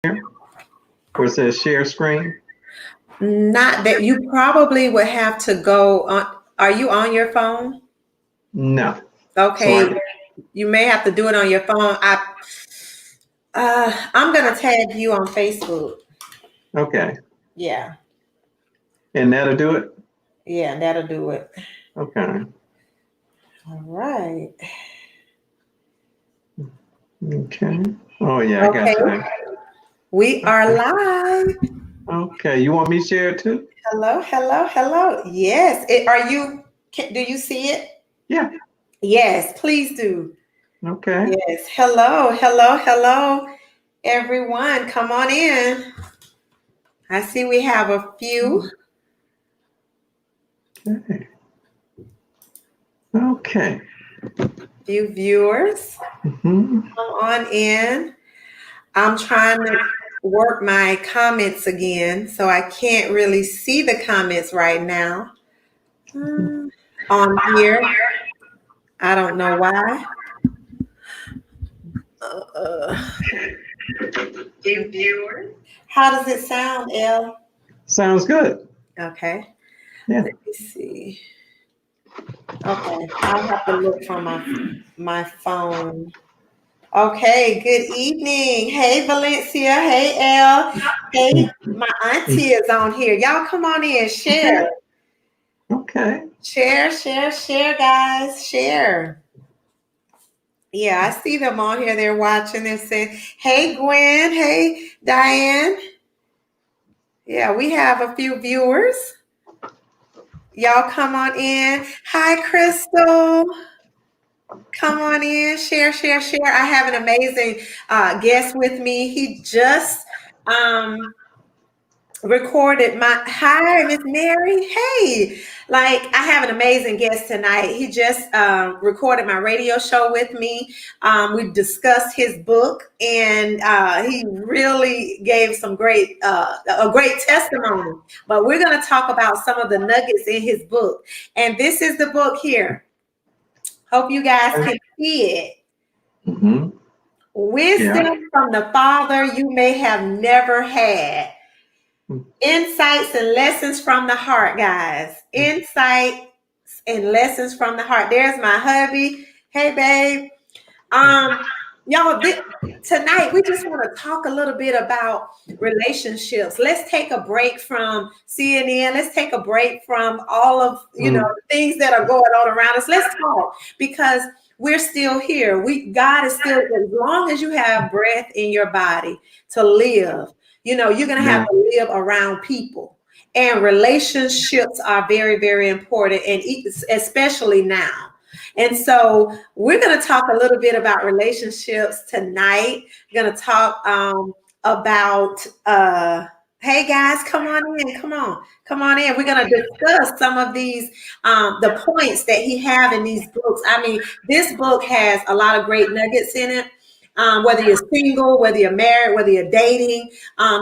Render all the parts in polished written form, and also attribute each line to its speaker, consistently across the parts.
Speaker 1: where it says share screen?
Speaker 2: Not that you probably would have to go on. Are you on your phone?
Speaker 1: No. So
Speaker 2: Okay, you may have to do it on your phone. I'm gonna tag you on Facebook.
Speaker 1: okay.
Speaker 2: Yeah,
Speaker 1: And that'll do it?
Speaker 2: yeah, that'll do it.
Speaker 1: Okay.
Speaker 2: All right.
Speaker 1: Okay. Oh yeah, I
Speaker 2: Okay,
Speaker 1: got you there.
Speaker 2: we are
Speaker 1: Okay.
Speaker 2: live.
Speaker 1: Okay. You want me to share it too?
Speaker 2: Hello, hello, hello. Yes. Are you? Do you see it?
Speaker 1: Yeah.
Speaker 2: Yes, please do.
Speaker 1: Okay.
Speaker 2: Yes. Hello, hello, hello, everyone. Come on in. I see we have a few.
Speaker 1: Okay. Okay.
Speaker 2: Few viewers.
Speaker 1: Hmm.
Speaker 2: Come on in. I'm trying to work my comments again, so I can't really see the comments right now on here. I don't know why. Uh,
Speaker 1: Few viewers.
Speaker 2: how does it sound, Elle?
Speaker 1: Sounds good.
Speaker 2: Okay,
Speaker 1: Yeah.
Speaker 2: let me see. Okay, I'll have to look from my phone. Okay, good evening. Hey, Valencia. Hey, Elle. Hey, my auntie is on here. Y'all come on in, share.
Speaker 1: Okay. Okay.
Speaker 2: Share, share, share, guys. Share. Yeah, I see them on here. They're watching. They're saying, hey, Gwen. Hey, Diane. Yeah, we have a few viewers. Y'all come on in. Hi, Crystal. Come on in. Share, share, share. I have an amazing guest with me. He just recorded my hi Miss Mary. Hey, like I have an amazing guest tonight. He just recorded my radio show with me. We discussed his book, and he really gave some a great testimony. But we're going to talk about some of the nuggets in his book, and this is the book here. Hope you guys can see it.
Speaker 1: Mm-hmm.
Speaker 2: Wisdom
Speaker 1: Yeah.
Speaker 2: from the Father you may have never had. Insights and lessons from the heart, guys. Insights and lessons from the heart. There's my hubby. Hey, babe. Y'all, tonight we just want to talk a little bit about relationships. Let's take a break from CNN. Let's take a break from all of the things that are going on around us. Let's talk because we're still here. God is still, as long as you have breath in your body to live, you're gonna have to live around people. And relationships are very, very important, and especially now. And so we're going to talk a little bit about relationships tonight. We're going to talk about, hey guys, come on in, come on in. We're going to discuss some of these, the points that he have in these books. I mean, this book has a lot of great nuggets in it. Whether you're single, whether you're married, whether you're dating,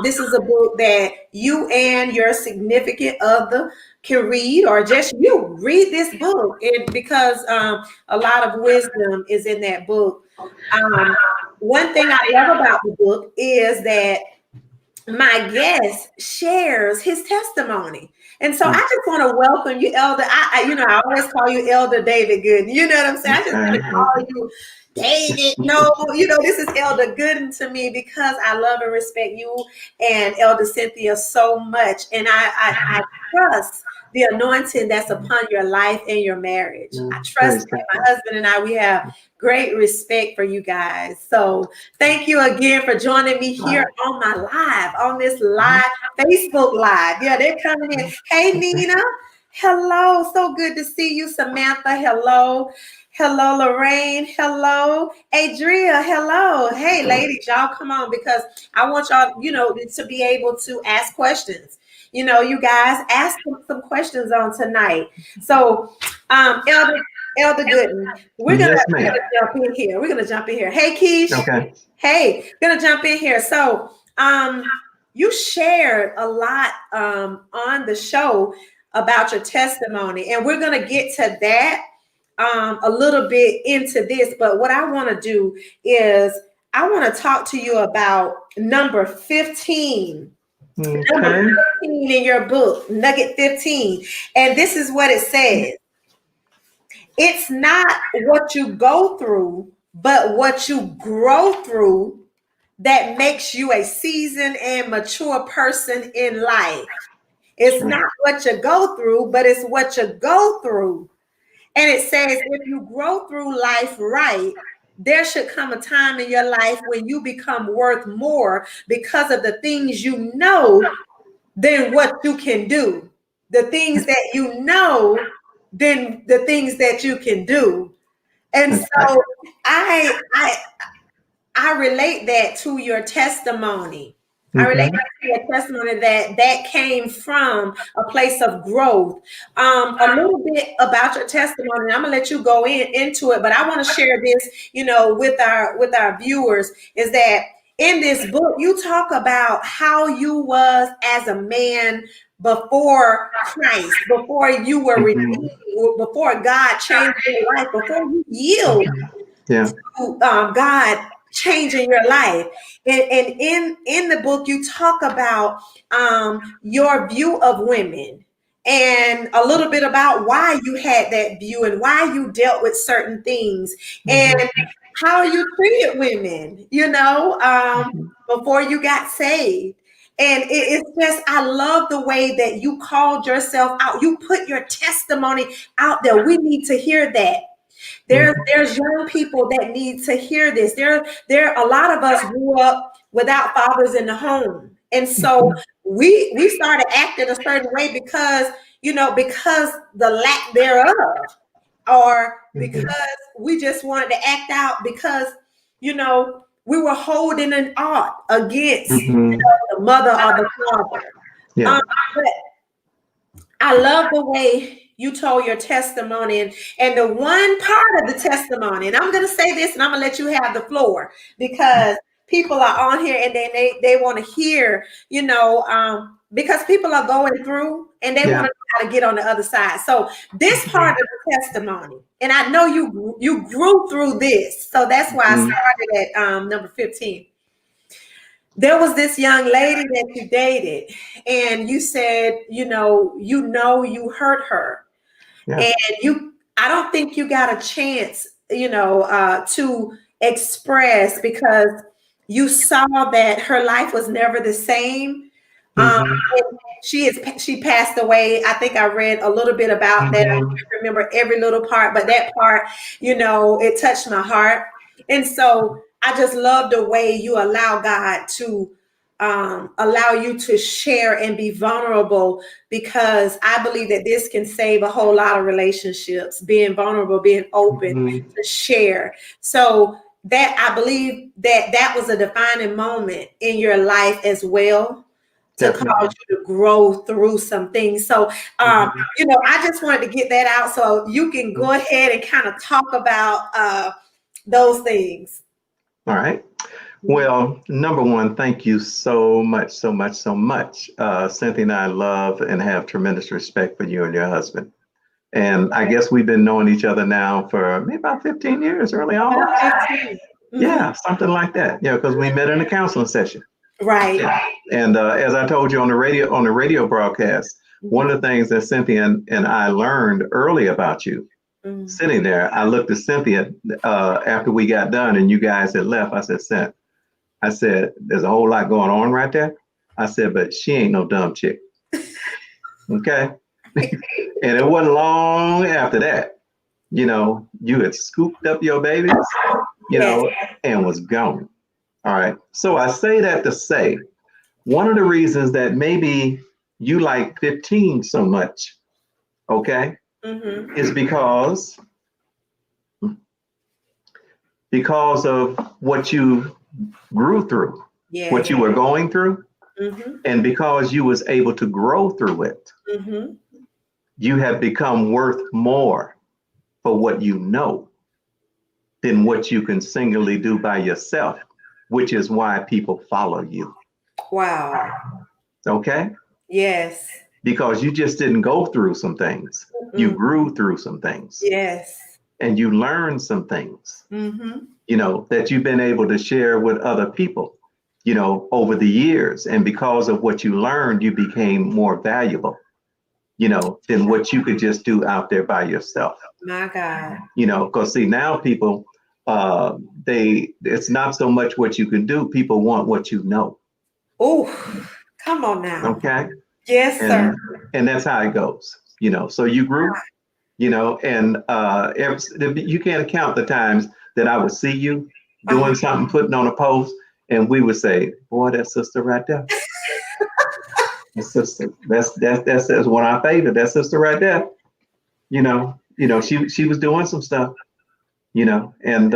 Speaker 2: this is a book that you and your significant other can read, or just you read this book, because a lot of wisdom is in that book. One thing I love about the book is that my guest shares his testimony. And so I just want to welcome you, Elder. I always call you Elder David Goodin. You know what I'm saying? I just want to call you David. No, this is Elder Goodin to me because I love and respect you and Elder Cynthia so much. And I trust the anointing that's upon your life and your marriage. I trust that my husband and we have great respect for you guys. So thank you again for joining me here on this live Facebook Live. Yeah, they're coming in. Hey, Nina. Hello. So good to see you, Samantha. Hello. Hello, Lorraine. Hello, Adria. Hello. Hey, ladies, y'all come on, because I want y'all, to be able to ask questions. You guys ask some questions on tonight. So, Elder Goodin, we're gonna jump in here. We're gonna jump in here. Hey, Keish.
Speaker 1: Okay.
Speaker 2: Hey, gonna jump in here. So, you shared a lot on the show about your testimony, and we're gonna get to that a little bit into this. But what I want to do is I want to talk to you about number 15.
Speaker 1: Okay.
Speaker 2: Number 15 in your book, Nugget 15. And this is what it says. It's not what you go through, but what you grow through that makes you a seasoned and mature person in life. It's not what you go through, but it's what you go through. And it says, if you grow through life right, there should come a time in your life when you become worth more because of the things you know than what you can do. The things that you know than the things that you can do. And so I relate that to your testimony. I relate that to your testimony that came from a place of growth. A little bit about your testimony. I'm gonna let you go into it, but I want to share this, with our viewers. Is that in this book you talk about how you was as a man before Christ, before you were redeemed, before God changed your life, before you yield to God changing your life. And in the book you talk about your view of women and a little bit about why you had that view and why you dealt with certain things and how you treated women, before you got saved. And it's just, I love the way that you called yourself out. You put your testimony out there. We need to hear that. There's young people that need to hear this. There a lot of us grew up without fathers in the home. And so we started acting a certain way because the lack thereof, or because we just wanted to act out because we were holding an art against the mother or the father.
Speaker 1: Yeah.
Speaker 2: But I love the way you told your testimony, and the one part of the testimony, and I'm going to say this and I'm going to let you have the floor because people are on here and they want to hear, because people are going through and they want to know how to get on the other side. So this part of the testimony, and I know you grew through this, so that's why I started at number 15. There was this young lady that you dated, and you said, you hurt her, and I don't think you got a chance, to express because you saw that her life was never the same. She passed away. I think I read a little bit about that. I can't remember every little part, but that part, it touched my heart. And so I just love the way you allow God to allow you to share and be vulnerable, because I believe that this can save a whole lot of relationships, being vulnerable, being open to share. So that, I believe that was a defining moment in your life as well, to cause you to grow through some things. So, I just wanted to get that out so you can go ahead and kind of talk about those things.
Speaker 1: All right. Well, number one, thank you so much. Cynthia and I love and have tremendous respect for you and your husband. And I guess we've been knowing each other now for maybe about 15 years, early on. Yeah, something like that. Yeah, because we met in a counseling session.
Speaker 2: Right.
Speaker 1: Yeah. And as I told you on the radio broadcast, one of the things that Cynthia and I learned early about you, sitting there, I looked at Cynthia after we got done and you guys had left. I said, there's a whole lot going on right there. I said, but she ain't no dumb chick. Okay. And it wasn't long after that, you had scooped up your babies, and was gone. All right. So I say that to say, one of the reasons that maybe you like 15 so much, okay, is because of what you grew through, what you were going through, and because you was able to grow through it, you have become worth more for what you know than what you can singularly do by yourself, which is why people follow you.
Speaker 2: Wow.
Speaker 1: Okay?
Speaker 2: Yes.
Speaker 1: Because you just didn't go through some things. You grew through some things.
Speaker 2: Yes.
Speaker 1: and you learn some things,
Speaker 2: Mm-hmm.
Speaker 1: that you've been able to share with other people, over the years. And because of what you learned, you became more valuable, than what you could just do out there by yourself.
Speaker 2: My God.
Speaker 1: Because see, now people, it's not so much what you can do. People want what you know.
Speaker 2: Oh, come on now.
Speaker 1: Okay.
Speaker 2: Yes, sir.
Speaker 1: And that's how it goes, so you grew, and you can't account the times that I would see you doing something, putting on a post, and we would say, boy, that sister right there. That sister, that's one of our favorite. That sister right there. She was doing some stuff, and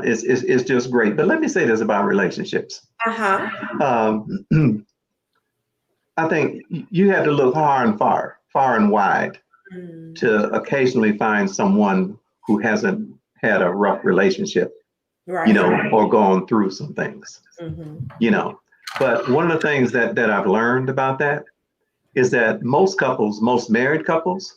Speaker 1: it's just great. But let me say this about relationships. Um, I think you had to look far and wide to occasionally find someone who hasn't had a rough relationship,
Speaker 2: right.
Speaker 1: Or gone through some things, But one of the things that I've learned about that is that most married couples,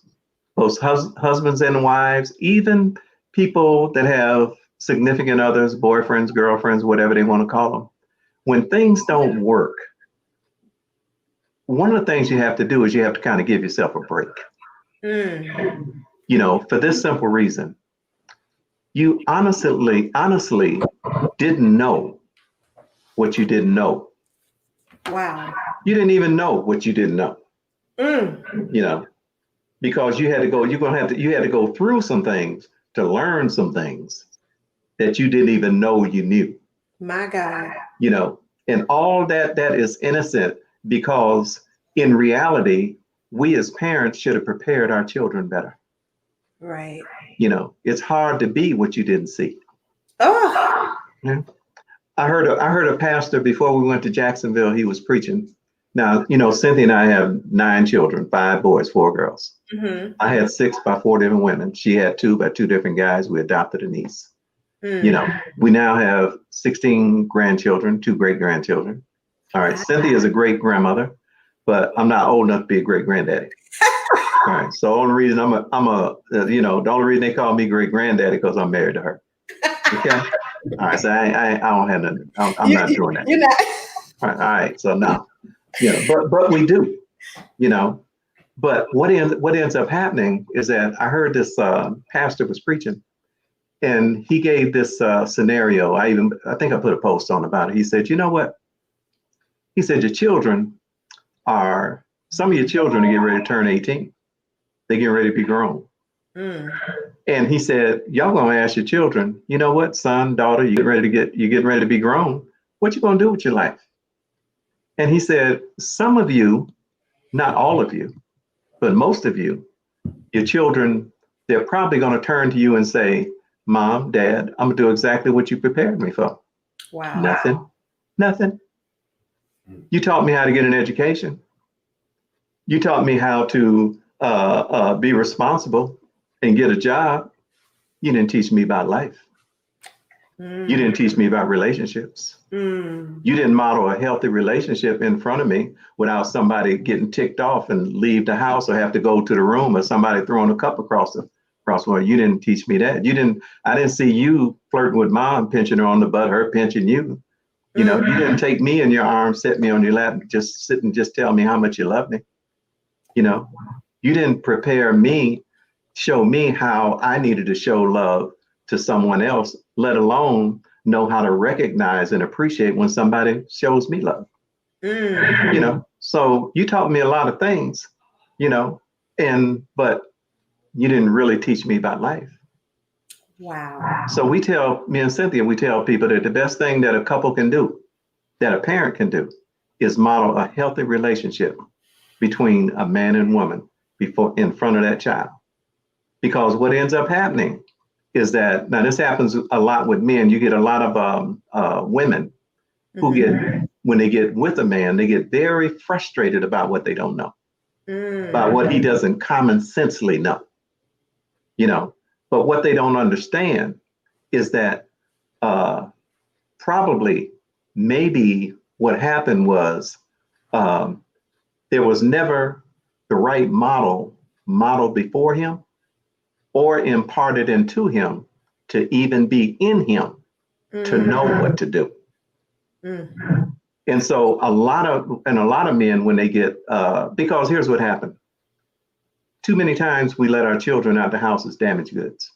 Speaker 1: most husbands and wives, even people that have significant others, boyfriends, girlfriends, whatever they want to call them, when things don't work, one of the things you have to do is you have to kind of give yourself a break. For this simple reason, you honestly didn't know what you didn't know.
Speaker 2: Wow.
Speaker 1: You didn't even know what you didn't know. Because you had to go through some things to learn some things that you didn't even know you knew.
Speaker 2: My God.
Speaker 1: And all that is innocent, because in reality, we as parents should have prepared our children better.
Speaker 2: Right.
Speaker 1: It's hard to be what you didn't see.
Speaker 2: Oh.
Speaker 1: Yeah. I heard a pastor before we went to Jacksonville. He was preaching. Now, Cynthia and I have 9 children, 5 boys, 4 girls.
Speaker 2: Mm-hmm.
Speaker 1: I had 6 by 4 different women. She had 2 by 2 different guys. We adopted a niece. We now have 16 grandchildren, 2 great grandchildren. All right. Cynthia is a great grandmother, but I'm not old enough to be a great granddaddy. All right. So the only reason the only reason they call me great granddaddy because I'm married to her. Okay. All right. So I don't have nothing. I'm not doing that.
Speaker 2: You're not.
Speaker 1: All right. So no, but we do, but what ends up happening is that I heard this pastor was preaching, and he gave this scenario. I think I put a post on about it. He said, you know what? He said, some of your children are getting ready to turn 18. They get ready to be grown. And he said, y'all gonna ask your children, you know what, son, daughter, you're getting ready to be grown. What you gonna do with your life? And he said, some of you, not all of you, but most of you, your children, they're probably gonna turn to you and say, Mom, Dad, I'm gonna do exactly what you prepared me for.
Speaker 2: Wow.
Speaker 1: Nothing. You taught me how to get an education. You taught me how to be responsible and get a job. You didn't teach me about life. You didn't teach me about relationships. You didn't model a healthy relationship in front of me without somebody getting ticked off and leave the house or have to go to the room, or somebody throwing a cup across the way. You didn't teach me that. I didn't see you flirting with Mom, pinching her on the butt, her pinching you. You didn't take me in your arms, set me on your lap, just sit and just tell me how much you love me. You didn't prepare me, show me how I needed to show love to someone else, let alone know how to recognize and appreciate when somebody shows me love. So you taught me a lot of things, but you didn't really teach me about life.
Speaker 2: Wow.
Speaker 1: So me and Cynthia, we tell people that the best thing that a couple can do, that a parent can do, is model a healthy relationship between a man and woman in front of that child. Because what ends up happening is that, now this happens a lot with men, you get a lot of women who when they get with a man, they get very frustrated about what they don't know, about what he doesn't common sensely know. But what they don't understand is that maybe what happened was there was never the right model before him. or imparted into him to even be in him to know what to do. And so a lot of men, when they get, because here's what happened. Too many times we let our children out the house as damaged goods.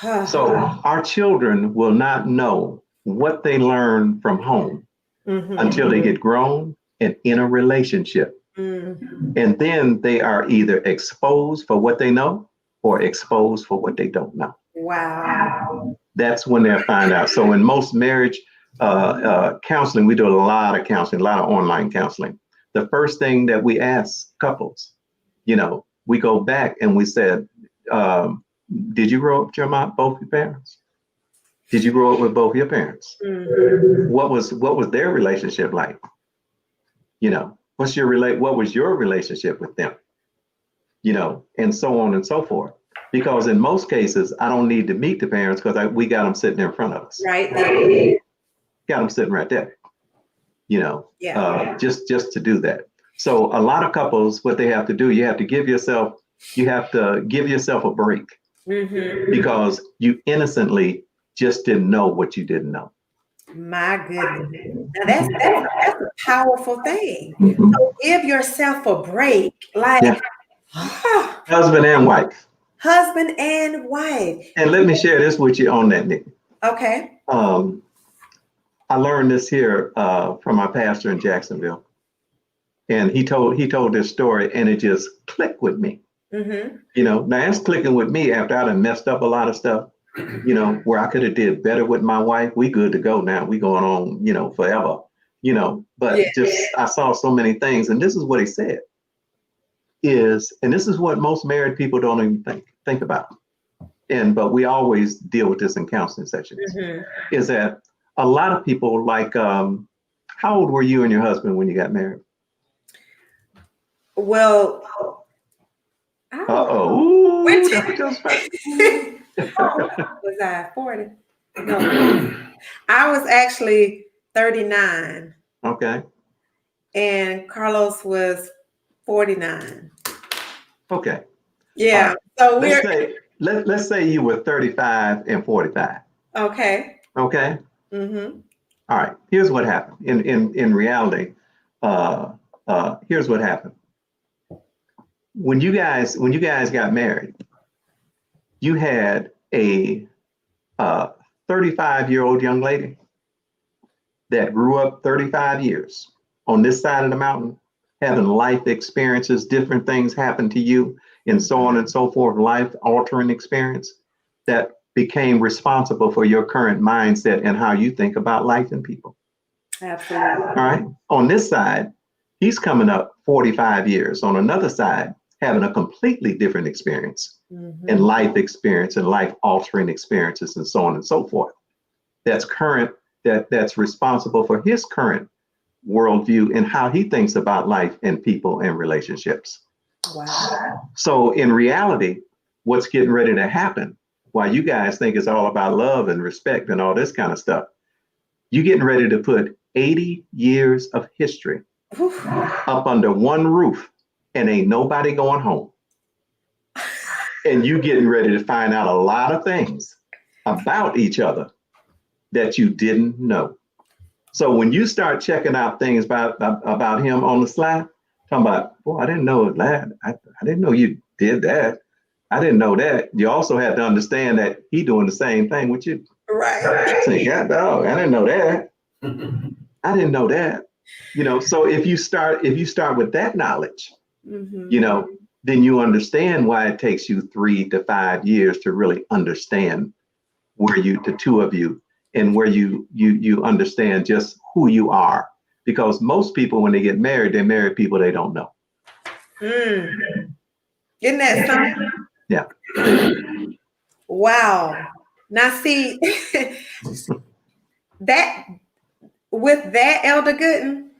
Speaker 1: So our children will not know what they learn from home until they get grown and in a relationship. And then they are either exposed for what they know or exposed for what they don't know.
Speaker 2: Wow.
Speaker 1: That's when they'll find out. So in most marriage counseling, we do a lot of counseling, a lot of online counseling. The first thing that we ask couples, we go back and we said, did you grow up with both your parents? Did you grow up with both your parents? What was their relationship like? What was your relationship with them? And so on and so forth. Because in most cases, I don't need to meet the parents because we got them sitting in front of us.
Speaker 2: Right.
Speaker 1: Got them sitting right there. Just to do that. So a lot of couples, what they have to do, you have to give yourself a break because you innocently just didn't know what you didn't know.
Speaker 2: My goodness. Now that's a powerful thing. So give yourself a break, like
Speaker 1: husband and wife.
Speaker 2: Husband and wife.
Speaker 1: And let me share this with you on that, Nick.
Speaker 2: Okay.
Speaker 1: I learned this here from my pastor in Jacksonville. And he told this story and it just clicked with me. Now it's clicking with me after I done messed up a lot of stuff, where I could have did better with my wife. We good to go now. We going on, forever, but I saw so many things. And this is what he said and this is what most married people don't even think about. But we always deal with this in counseling sessions, is that a lot of people how old were you and your husband when you got married?
Speaker 2: Well,
Speaker 1: was
Speaker 2: I 40? No, I was actually 39.
Speaker 1: Okay.
Speaker 2: And Carlos was 49.
Speaker 1: Okay.
Speaker 2: Yeah. So
Speaker 1: let's say you were 35 and 45.
Speaker 2: Okay.
Speaker 1: Okay. All right. Here's what happened. In reality, here's what happened. When you guys got married, you had a 35-year-old young lady that grew up 35 years on this side of the mountain, having life experiences, different things happen to you, and so on and so forth, life-altering experience that became responsible for your current mindset and how you think about life and people.
Speaker 2: Absolutely.
Speaker 1: All right. On this side, he's coming up 45 years. On another side, having a completely different experience and life experience and life-altering experiences and so on and so forth. That's current, that's responsible for his current worldview and how he thinks about life and people and relationships.
Speaker 2: Wow.
Speaker 1: So in reality, what's getting ready to happen, while you guys think it's all about love and respect and all this kind of stuff, you're getting ready to put 80 years of history up under one roof and ain't nobody going home. And you getting ready to find out a lot of things about each other that you didn't know. So when you start checking out things about him on the slide, talking about, boy, I didn't know that. I didn't know you did that. I didn't know that. You also have to understand that he doing the same thing with you.
Speaker 2: Right.
Speaker 1: Say, God, dog, I didn't know that. I didn't know that. So if you start with that knowledge, then you understand why it takes you 3 to 5 years to really understand where the two of you, and where you understand just who you are. Because most people, when they get married, they marry people they don't know.
Speaker 2: Isn't that something?
Speaker 1: Yeah.
Speaker 2: Wow. Now see, that with that, Elder Goodin,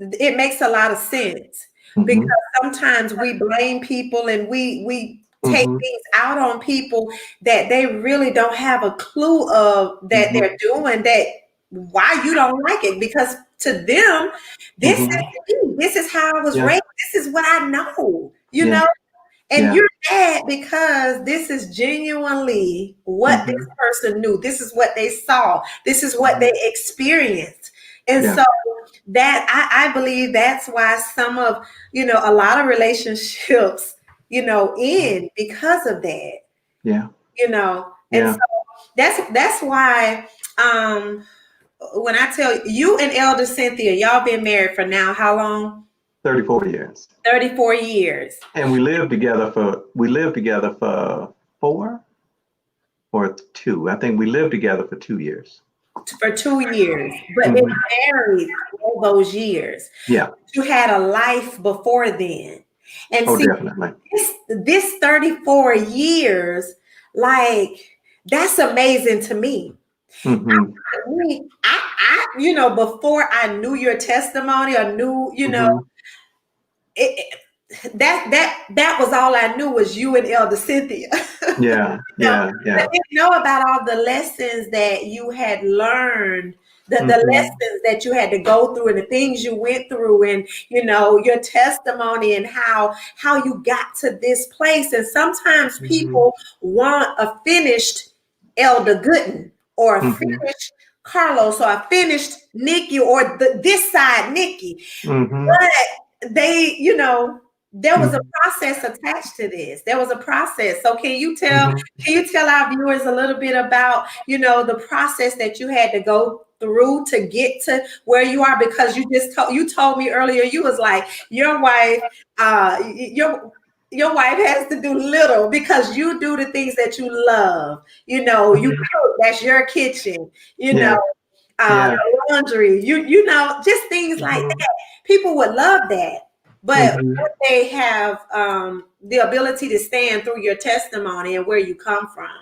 Speaker 2: it makes a lot of sense because sometimes we blame people and we take things out on people that they really don't have a clue of that they're doing, that why you don't like it, because to them, this is me. This is how I was raised. This is what I know, know. And you're mad because this is genuinely what this person knew. This is what they saw. This is what they experienced. And so that I believe that's why some of, a lot of relationships, end because of that.
Speaker 1: Yeah.
Speaker 2: And so that's why when I tell you and Elder Cynthia, y'all been married for now how long?
Speaker 1: 34 years.
Speaker 2: 34 years.
Speaker 1: And we lived together for 4 or 2. I think we lived together for 2 years.
Speaker 2: For 2 years, but been married all those years.
Speaker 1: Yeah.
Speaker 2: You had a life before then. And
Speaker 1: definitely.
Speaker 2: This 34 years, like, that's amazing to me. I, before I knew your testimony or knew, that was all I knew was you and Elder Cynthia.
Speaker 1: Yeah.
Speaker 2: I didn't know about all the lessons that you had learned, the lessons that you had to go through and the things you went through, and your testimony and how you got to this place. And sometimes people want a finished Elder Goodin or a finished Carlos or a finished Nikki or this side Nikki. But they, there was a process attached to this. There was a process. So can you tell our viewers a little bit about, the process that you had to go through to get to where you are? Because you told me earlier, you was like, your wife has to do little because you do the things that you love. You cook, that's your kitchen, laundry, just things like that. People would love that. But would they have the ability to stand through your testimony and where you come from?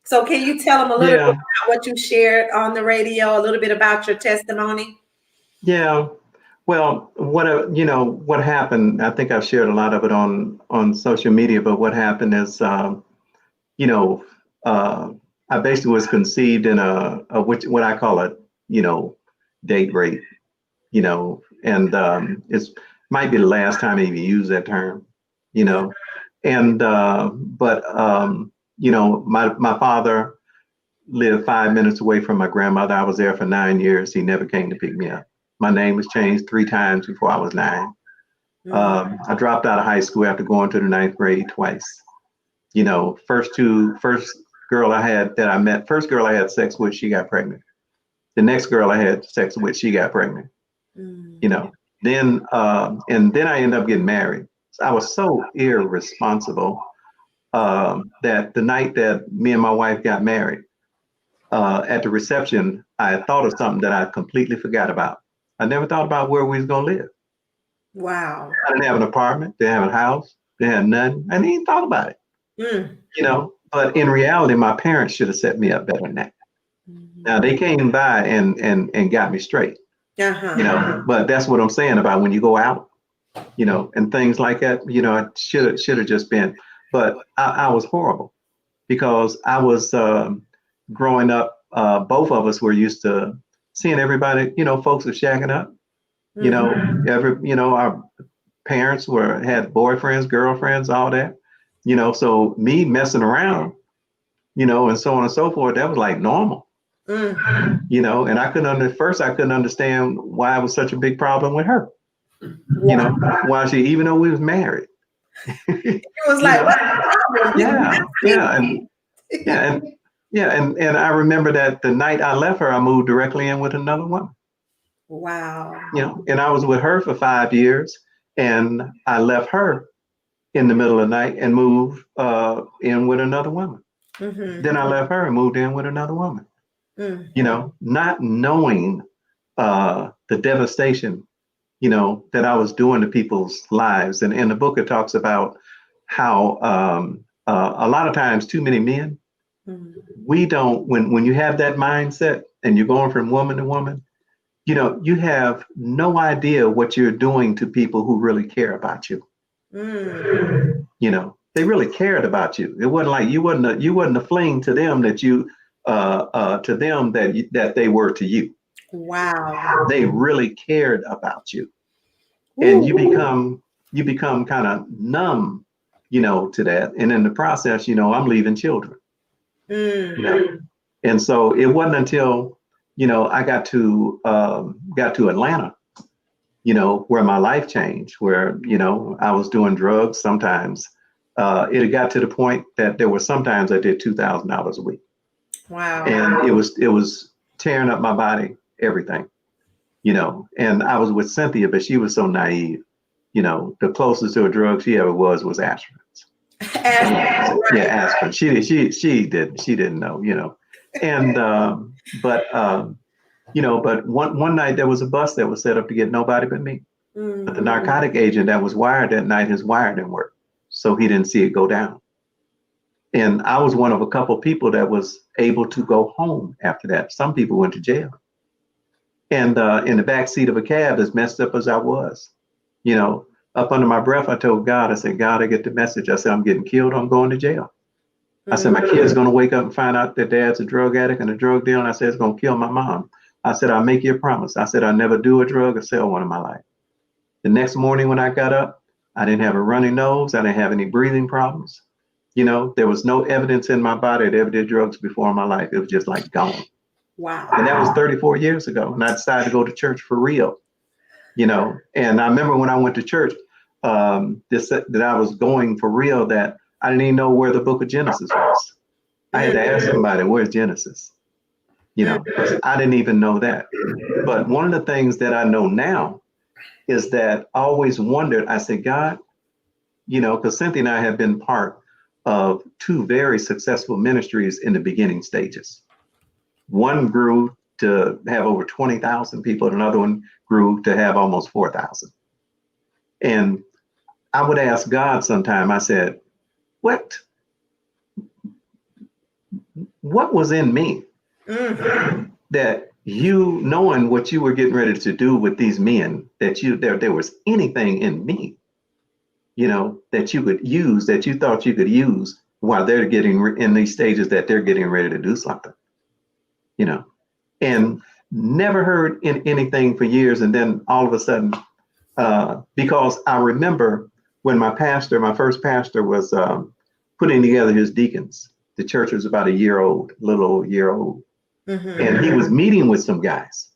Speaker 2: So can you tell them a little bit about what you shared on the radio, a little bit about your testimony?
Speaker 1: Yeah. Well, what happened, I think I've shared a lot of it on social media, but what happened is, I basically was conceived in what I call a, date rape, and it's might be the last time I even use that term, and my father lived 5 minutes away from my grandmother. I was there for 9 years. He never came to pick me up. My name was changed 3 times before I was 9. I dropped out of high school after going to the 9th grade twice. First girl I had sex with, she got pregnant. The next girl I had sex with, she got pregnant. Then I ended up getting married. So I was so irresponsible that the night that me and my wife got married, at the reception, I thought of something that I completely forgot about. I never thought about where we was gonna live.
Speaker 2: Wow.
Speaker 1: I didn't have an apartment, didn't have a house, didn't have nothing. I didn't even thought about it. But in reality, my parents should have set me up better than that. Now they came by and got me straight. But that's what I'm saying about when you go out, and things like that, it should have just been, but I was horrible because I was growing up, both of us were used to seeing everybody, folks were shacking up, our parents had boyfriends, girlfriends, all that, so me messing around, and so on and so forth, that was like normal. And I couldn't understand why it was such a big problem with her. Why even though we was married.
Speaker 2: It was like, what's the
Speaker 1: problem? And I remember that the night I left her, I moved directly in with another woman.
Speaker 2: Wow.
Speaker 1: And I was with her for 5 years, and I left her in the middle of the night and moved in with another woman. Then I left her and moved in with another woman. Not knowing the devastation, that I was doing to people's lives. And in the book, it talks about how a lot of times too many men, we don't, when you have that mindset and you're going from woman to woman, you have no idea what you're doing to people who really care about you. They really cared about you. It wasn't like you wasn't a fling to them that you to them that they were to you.
Speaker 2: Wow.
Speaker 1: They really cared about you. And you become kind of numb to that. And in the process, I'm leaving children,
Speaker 2: Mm.
Speaker 1: And so it wasn't until, I got to Atlanta, where my life changed, where, I was doing drugs sometimes. It had got to the point that there were sometimes I did $2,000 a week.
Speaker 2: Wow.
Speaker 1: And it was tearing up my body, everything, and I was with Cynthia, but she was so naive. The closest to a drug she ever was aspirin.
Speaker 2: Aspirin.
Speaker 1: Yeah, aspirin. She didn't know, and but one night there was a bus that was set up to get nobody but me.
Speaker 2: Mm.
Speaker 1: But the narcotic agent that was wired that night, his wire didn't work, so he didn't see it go down. And I was one of a couple people that was able to go home after that. Some people went to jail. And in the back seat of a cab, as messed up as I was, up under my breath, I told God, I said, God, I get the message. I said, I'm getting killed. I'm going to jail. I said, my kid's going to wake up and find out that dad's a drug addict and a drug dealer. And I said, it's going to kill my mom. I said, I'll make you a promise. I said, I'll never do a drug or sell one in my life. The next morning when I got up, I didn't have a runny nose. I didn't have any breathing problems. There was no evidence in my body that ever did drugs before in my life. It was just like gone.
Speaker 2: Wow.
Speaker 1: And that was 34 years ago. And I decided to go to church for real, And I remember when I went to church, that I was going for real, that I didn't even know where the book of Genesis was. I had to ask somebody, where's Genesis? Because I didn't even know that. But one of the things that I know now is that I always wondered, I said, God, because Cynthia and I have been part of two very successful ministries in the beginning stages. One grew to have over 20,000 people, and another one grew to have almost 4,000. And I would ask God sometime, I said, what was in me that you, knowing what you were getting ready to do with these men, that there was anything in me, that you could use, that you thought you could use while they're getting in these stages that they're getting ready to do something, and never heard anything for years. And then all of a sudden, because I remember when my first pastor was putting together his deacons, the church was about a year old, a little over a year old. Mm-hmm. And he was meeting with some guys,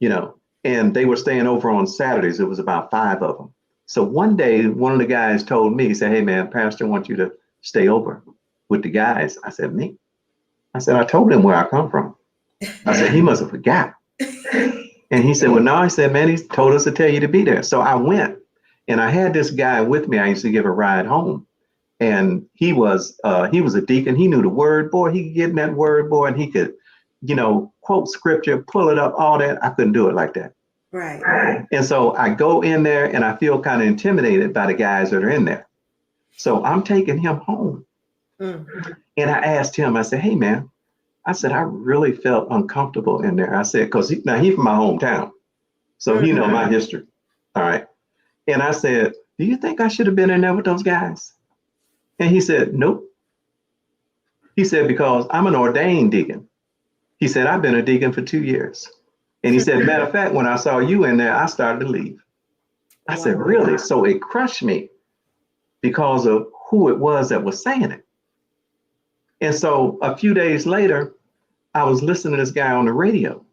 Speaker 1: and they were staying over on Saturdays. It was about 5 of them. So one day, one of the guys told me, he said, hey man, pastor wants you to stay over with the guys. I said, me? I said, I told him where I come from. I said, he must have forgot. And he said, well, no, I said, man, he told us to tell you to be there. So I went, and I had this guy with me. I used to give a ride home. And he was a deacon. He knew the word, boy. He could get in that word, boy, and he could, quote scripture, pull it up, all that. I couldn't do it like that.
Speaker 2: Right.
Speaker 1: And so I go in there and I feel kind of intimidated by the guys that are in there. So I'm taking him home. Mm-hmm. And I asked him, I said, hey, man, I said, I really felt uncomfortable in there. I said, because he's from my hometown. So he know my history. All right. And I said, do you think I should have been in there with those guys? And he said, nope. He said, because I'm an ordained deacon. He said, I've been a deacon for 2 years. And he said, matter of fact, when I saw you in there, I started to leave. I said, really? So it crushed me because of who it was that was saying it. And so a few days later, I was listening to this guy on the radio,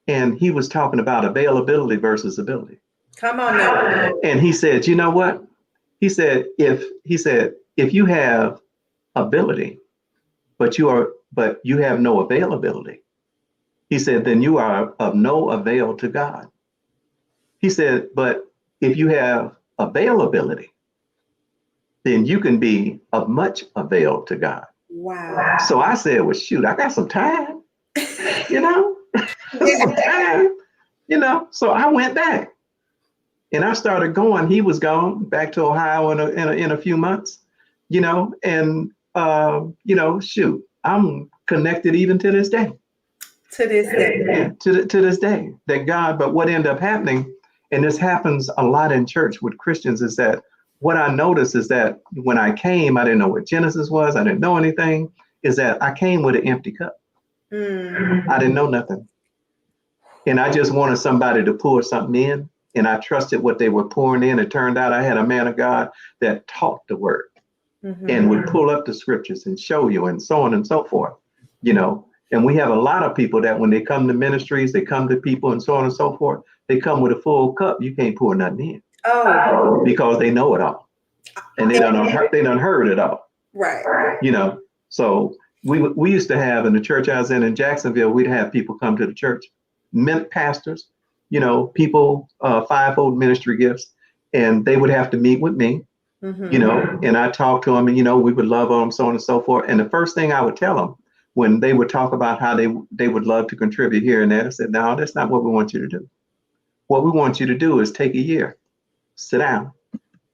Speaker 1: and he was talking about availability versus ability.
Speaker 2: Come on now.
Speaker 1: And he said, you know what? He said, if you have ability, but you have no availability, he said, then you are of no avail to God. He said, but if you have availability, then you can be of much avail to God.
Speaker 2: Wow.
Speaker 1: So I said, well, shoot, I got some time, some time, so I went back and I started going. He was gone back to Ohio in a few months, and, shoot, I'm connected even to this day.
Speaker 2: To this day.
Speaker 1: Yeah, to this day, that God, but what ended up happening, and this happens a lot in church with Christians, is that what I noticed is that when I came, I didn't know what Genesis was. I didn't know anything, is that I came with an empty cup. I didn't know nothing. And I just wanted somebody to pour something in. and I trusted what they were pouring in. It turned out I had a man of God that taught the word and would pull up the scriptures and show you and so on and so forth, you know. And we have a lot of people that when they come to ministries, they come to people and so on and so forth, they come with a full cup. You can't pour nothing in.
Speaker 2: Oh.
Speaker 1: Because they know it all. And they done heard it all.
Speaker 2: Right.
Speaker 1: You know, so we used to have in the church I was in Jacksonville, we'd have people come to the church, pastors, you know, people, fivefold ministry gifts, and they would have to meet with me, you know, and I talked to them and, you know, we would love on them, so on and so forth. And the first thing I would tell them when they would talk about how they would love to contribute here and there, I said, no, that's not what we want you to do. What we want you to do is take a year, sit down,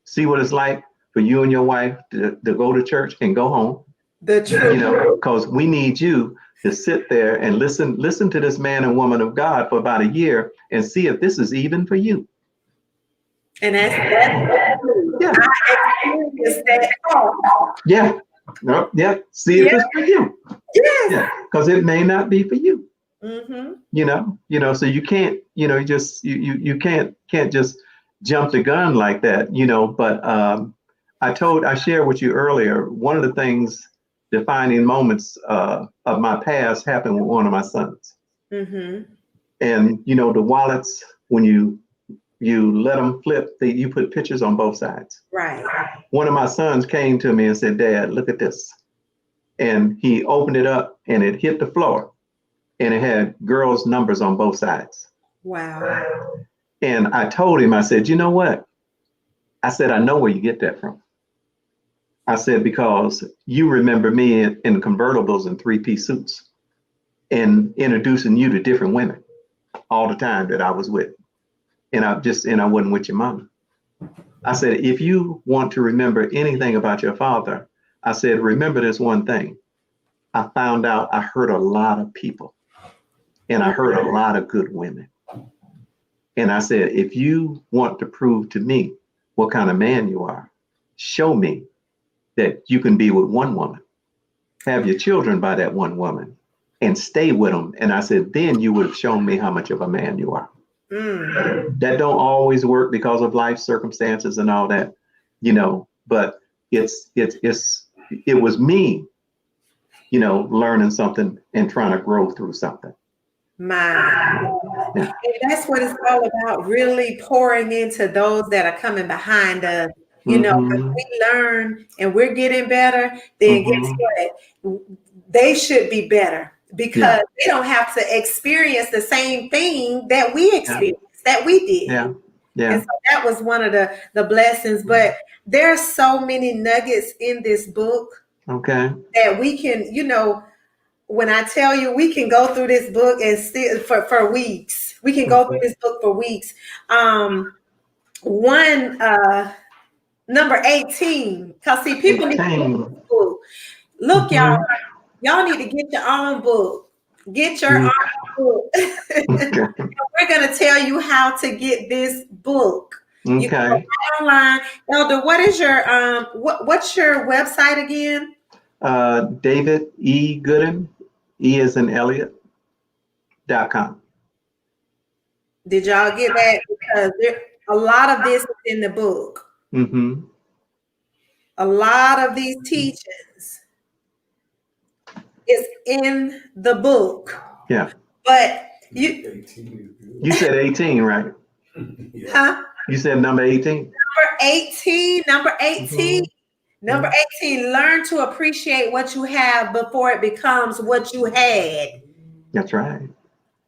Speaker 1: see what it's like for you and your wife to go to church and go home. The truth. You know, because we need you to sit there and listen to this man and woman of God for about a year and see if this is even for you.
Speaker 2: And that's yeah. I experienced that.
Speaker 1: Yeah. No, yeah. See if it's for you. Yes. Yeah. Because it may not be for you. You know, so you can't, you know, you can't just jump the gun like that, you know, but I shared with you earlier, one of the things defining moments of my past happened with one of my sons. And, you know, the wallets, when you let them flip, you put pictures on both sides.
Speaker 2: Right.
Speaker 1: One of my sons came to me and said, Dad, look at this. And he opened it up and it hit the floor and it had girls' numbers on both sides.
Speaker 2: Wow.
Speaker 1: And I told him, I said, you know what? I said, I know where you get that from. I said, because you remember me in convertibles and three-piece suits and introducing you to different women all the time that I was with. And I wasn't with your mama. I said, if you want to remember anything about your father, I said, remember this one thing. I found out I hurt a lot of people and I hurt a lot of good women. And I said, if you want to prove to me what kind of man you are, show me that you can be with one woman, have your children by that one woman, and stay with them. And I said, then you would have shown me how much of a man you are. That don't always work because of life circumstances and all that, you know, but it was me, you know, learning something and trying to grow through something.
Speaker 2: Yeah. And that's what it's all about, really pouring into those that are coming behind us. You know, if we learn and we're getting better, then guess what? They should be better because they don't have to experience the same thing that we experienced, that we did. And so that was one of the blessings. But there are so many nuggets in this book that we can, you know, when I tell you, we can go through this book and still for weeks. We can go through this book for weeks. Number 18, because see, people need to get this book. Look, y'all need to get your own book. Get your own book. We're going to tell you how to get this book. You can go right online. Elder, what is your what's your website again?
Speaker 1: David E. Goodin, E as in Elliot.com.
Speaker 2: Did y'all get that? Because a lot of this is in the book. A lot of these teachings is in the book. Yeah. But you
Speaker 1: said 18, right?
Speaker 2: Huh?
Speaker 1: You said number 18?
Speaker 2: Number 18. Number 18, learn to appreciate what you have before it becomes what you had.
Speaker 1: That's right.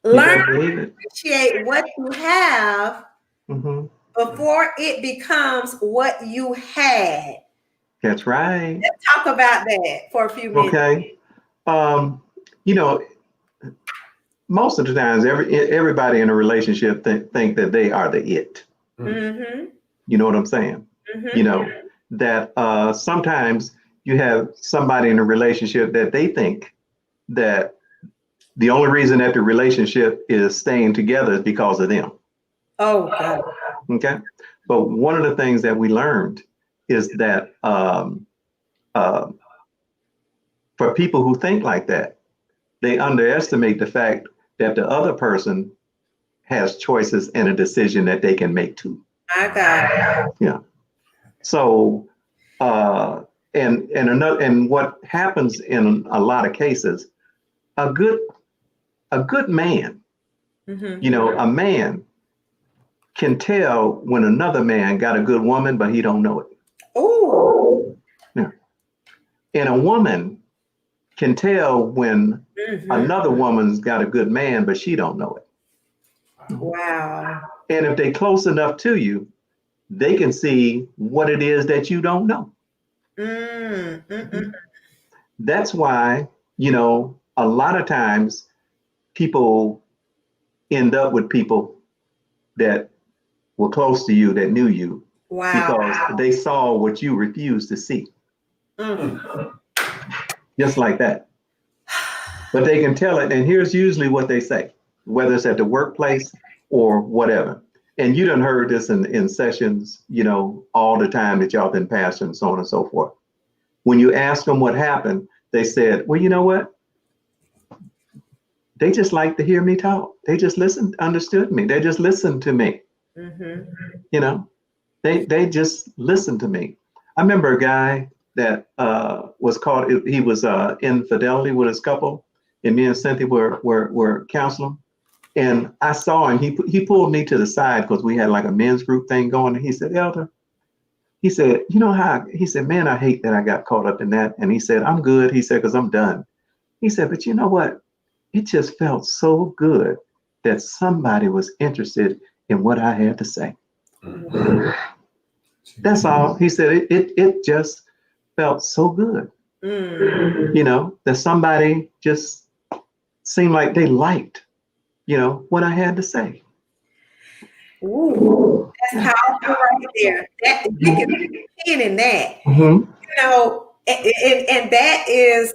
Speaker 2: Learn to appreciate what you have before it becomes what you had.
Speaker 1: That's right.
Speaker 2: Let's talk about that for a few minutes.
Speaker 1: Okay. You know, most of the times, everybody in a relationship think that they are the it. You know what I'm saying? You know, that sometimes you have somebody in a relationship that they think that the only reason that the relationship is staying together is because of them.
Speaker 2: Oh, God.
Speaker 1: Okay. But one of the things that we learned is that for people who think like that, they underestimate the fact that the other person has choices and a decision that they can make too.
Speaker 2: My God.
Speaker 1: Yeah. So, and what happens in a lot of cases, a good man, a man can tell when another man got a good woman, but he don't know it.
Speaker 2: Oh.
Speaker 1: Yeah. And a woman can tell when another woman's got a good man, but she don't know it.
Speaker 2: Wow.
Speaker 1: And if they close enough to you, they can see what it is that you don't know. That's why, a lot of times people end up with people that were close to you, that knew you, because they saw what you refused to see. Just like that. But they can tell it, and here's usually what they say, whether it's at the workplace or whatever. And you done heard this in sessions, all the time that y'all been passing, so on and so forth. When you ask them what happened, they said, well, you know what? They just like to hear me talk. They just understood me. They just listened to me. They just listened to me. I remember a guy that was caught, he was infidelity with his couple, and me and Cynthia were counseling. And I saw him, he pulled me to the side because we had like a men's group thing going. And he said, Elder, he said, he said, man, I hate that I got caught up in that. And he said, I'm good. He said, because I'm done. He said, but you know what? It just felt so good that somebody was interested in what I had to say. That's all. He said, it just felt so good. That somebody just seemed like they liked, what I had to say.
Speaker 2: Ooh, that's powerful right there. That you can pin in that. And that is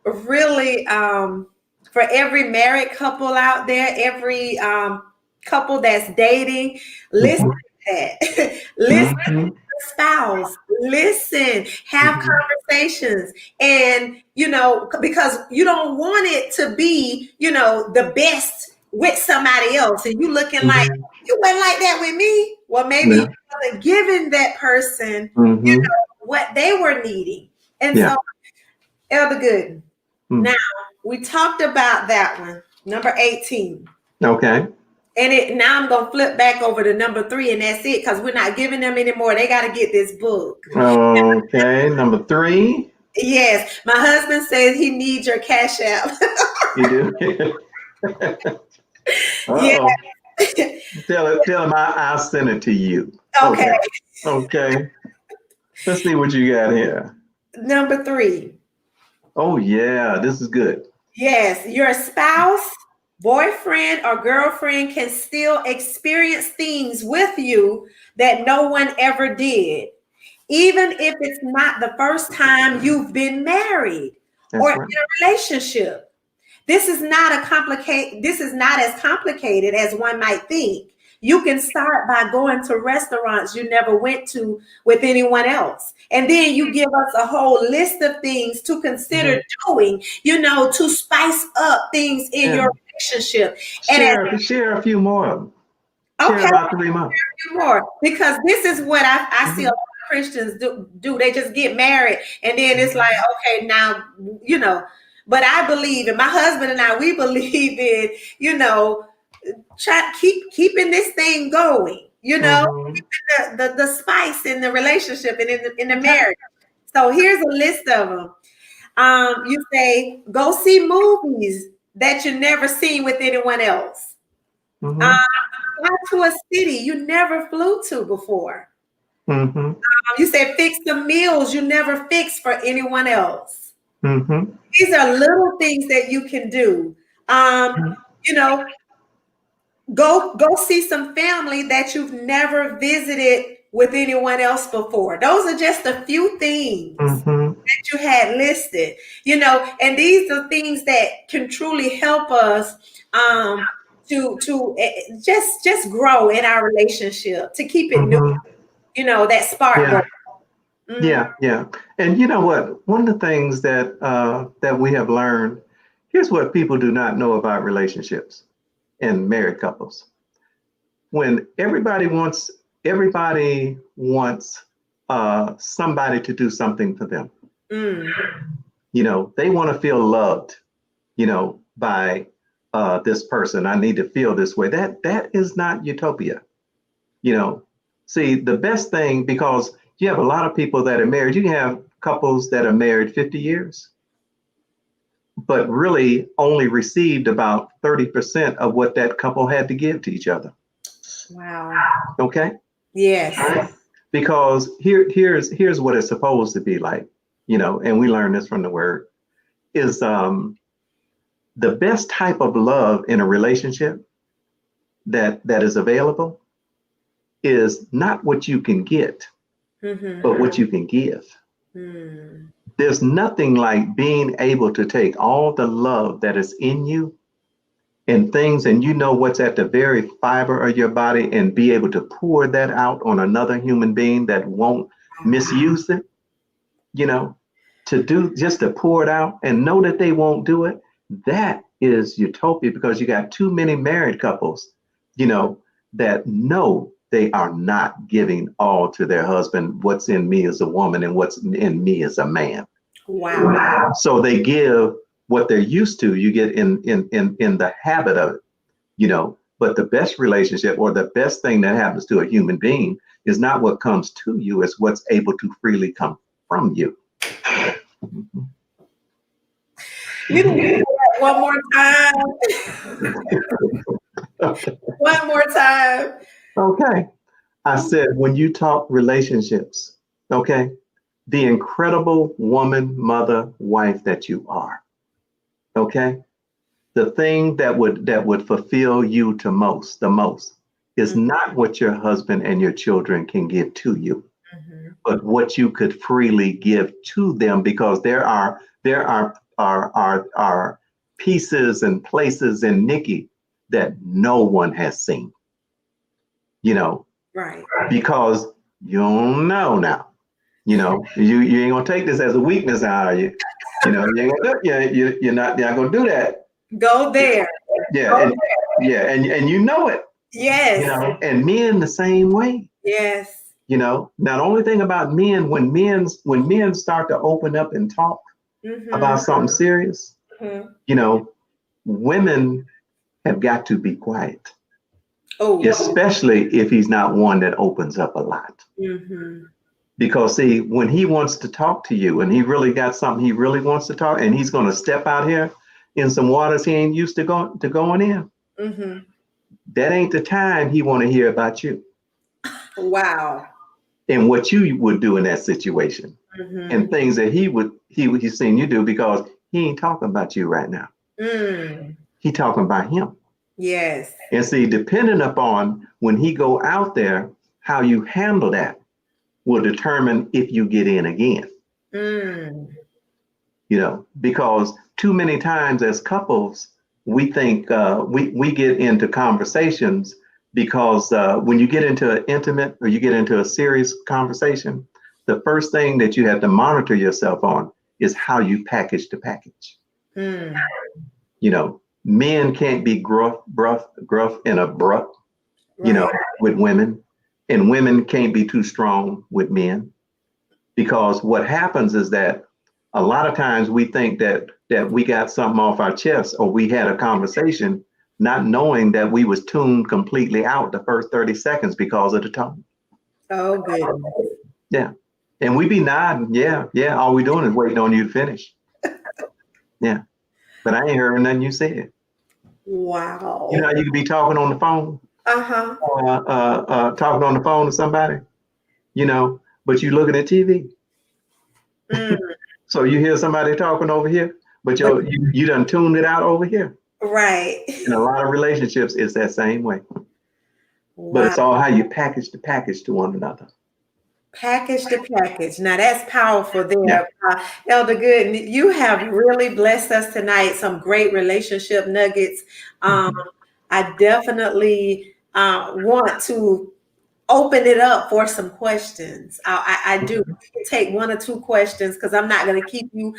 Speaker 2: really for every married couple out there, every couple that's dating, listen to that. Listen to your spouse. Listen, have conversations. And, because you don't want it to be, the best with somebody else. And you looking like, you wasn't like that with me. Well, maybe you wasn't giving that person, what they were needing. And so, Elder Goodin, now we talked about that one, number 18.
Speaker 1: Okay.
Speaker 2: And now I'm going to flip back over to number 3, and that's it, because we're not giving them anymore. They got to get this book.
Speaker 1: Okay, number 3.
Speaker 2: Yes, my husband says he needs your Cash App.
Speaker 1: You do?
Speaker 2: Yeah.
Speaker 1: Tell him I'll send it to you. Okay. Let's see what you got here.
Speaker 2: Number 3.
Speaker 1: Oh yeah, this is good.
Speaker 2: Yes, your spouse, boyfriend, or girlfriend can still experience things with you that no one ever did, even if it's not the first time you've been married or in a relationship. This is not as complicated as one might think. You can start by going to restaurants you never went to with anyone else. And then you give us a whole list of things to consider doing, to spice up things in your relationship.
Speaker 1: Share a few more of them.
Speaker 2: Okay.
Speaker 1: Share about 3 more.
Speaker 2: Because this is what I see a lot of Christians do. They just get married and then it's like, okay, now, but I believe, and my husband and I, we believe in, try keeping this thing going, the spice in the relationship and in the marriage. So here's a list of them. You say, go see movies that you never seen with anyone else. Fly to a city you never flew to before. You say, fix the meals you never fixed for anyone else. These are little things that you can do. Go see some family that you've never visited with anyone else before. Those are just a few things that you had listed, and these are things that can truly help us to just grow in our relationship, to keep it new, that spark.
Speaker 1: Yeah. And you know what? One of the things that we have learned, here's what people do not know about relationships and married couples. when everybody wants somebody to do something for them. They want to feel loved, by this person. I need to feel this way. That is not utopia. See, the best thing, because you have a lot of people that are married. You have couples that are married 50 years, but really only received about 30% of what that couple had to give to each other.
Speaker 2: Wow.
Speaker 1: Okay.
Speaker 2: Yes.
Speaker 1: Right? Because here's what it's supposed to be like, and we learn this from the word, is the best type of love in a relationship that is available is not what you can get, but what you can give. There's nothing like being able to take all the love that is in you and things, and what's at the very fiber of your body, and be able to pour that out on another human being that won't misuse it, to pour it out and know that they won't do it. That is utopia, because you got too many married couples, that know they are not giving all to their husband. What's in me as a woman and what's in me as a man.
Speaker 2: Wow.
Speaker 1: So they give what they're used to. You get in the habit of it, but the best relationship, or the best thing that happens to a human being, is not what comes to you, it's what's able to freely come from you.
Speaker 2: You can do that one more time.
Speaker 1: Okay.
Speaker 2: One more time.
Speaker 1: Okay. I said, when you talk relationships, okay, the incredible woman, mother, wife that you are, okay, the thing that would fulfill you the most is not what your husband and your children can give to you, but what you could freely give to them, because there are pieces and places in Nikki that no one has seen,
Speaker 2: Right.
Speaker 1: because you don't know now, you ain't gonna take this as a weakness, are you? You ain't gonna you're not gonna do that.
Speaker 2: Go there.
Speaker 1: Yeah, and it.
Speaker 2: Yes.
Speaker 1: And men the same way.
Speaker 2: Yes.
Speaker 1: Now the only thing about men, when men start to open up and talk about something serious, women have got to be quiet. Oh, especially if he's not one that opens up a lot. Because see, when he wants to talk to you and he really got something he really wants to talk, and he's going to step out here in some waters he ain't used to going in, that ain't the time he want to hear about you.
Speaker 2: Wow.
Speaker 1: And what you would do in that situation, and things that he's seen you do, because he ain't talking about you right now. He talking about him.
Speaker 2: Yes.
Speaker 1: And see, depending upon when he go out there, how you handle that will determine if you get in again. Because too many times as couples, we think we get into conversations, because when you get into an intimate, or you get into a serious conversation, the first thing that you have to monitor yourself on is how you package the package. Men can't be gruff and abrupt, with women, and women can't be too strong with men, because what happens is that a lot of times we think that we got something off our chest, or we had a conversation, not knowing that we was tuned completely out the first 30 seconds because of the tone.
Speaker 2: Oh, goodness.
Speaker 1: Yeah. And we be nodding. Yeah. All we doing is waiting on you to finish. Yeah. But I ain't heard nothing you said.
Speaker 2: Wow.
Speaker 1: You could be talking on the phone. Talking on the phone to somebody, but you looking at TV. So you hear somebody talking over here, but you done tuned it out over here.
Speaker 2: Right.
Speaker 1: In a lot of relationships, it's that same way. Wow. But it's all how you package the package to one another.
Speaker 2: Package the package. Now that's powerful there. Yeah. Elder Goodin, you have really blessed us tonight. Some great relationship nuggets. I definitely want to open it up for some questions. I do take one or two questions, because I'm not going to keep you,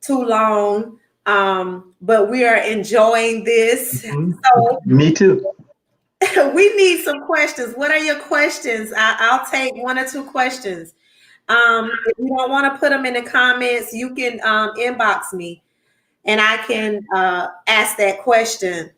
Speaker 2: too long. But we are enjoying this. So,
Speaker 1: me too.
Speaker 2: we need some questions. What are your questions? I'll take 1 or 2 questions. If you don't want to put them in the comments, you can inbox me and I can ask that question.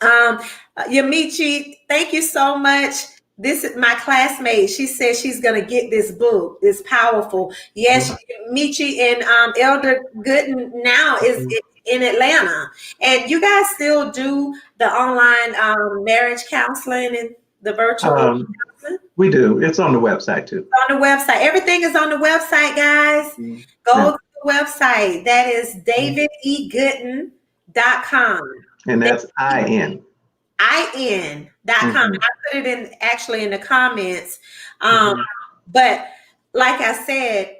Speaker 2: Yamichi, thank you so much. This is my classmate. She says she's going to get this book. It's powerful. Yes, Michi and Elder Goodin now is in Atlanta. And you guys still do the online marriage counseling and the virtual counseling?
Speaker 1: We do. It's on the website too.
Speaker 2: On the website. Everything is on the website, guys. Go to the website. That is davidegooden.com.
Speaker 1: And that's IN.com.
Speaker 2: I put it in actually in the comments. But like I said,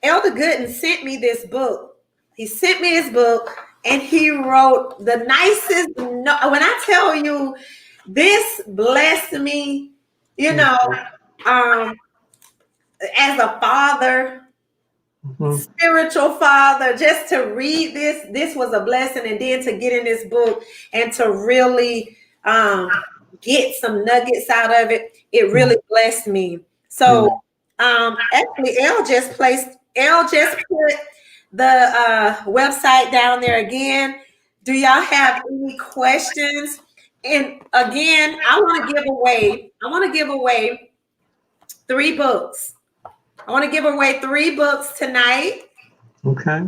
Speaker 2: Elder Goodin sent me this book. He sent me his book and he wrote the nicest when I tell you this blessed me, you know, as a father, spiritual father, just to read this was a blessing, and then to get in this book and to really get some nuggets out of it, it really blessed me. So actually Elle just put the website down there again. Do y'all have any questions? And again, I want to give away 3 books. I want to give away 3 books tonight.
Speaker 1: Okay.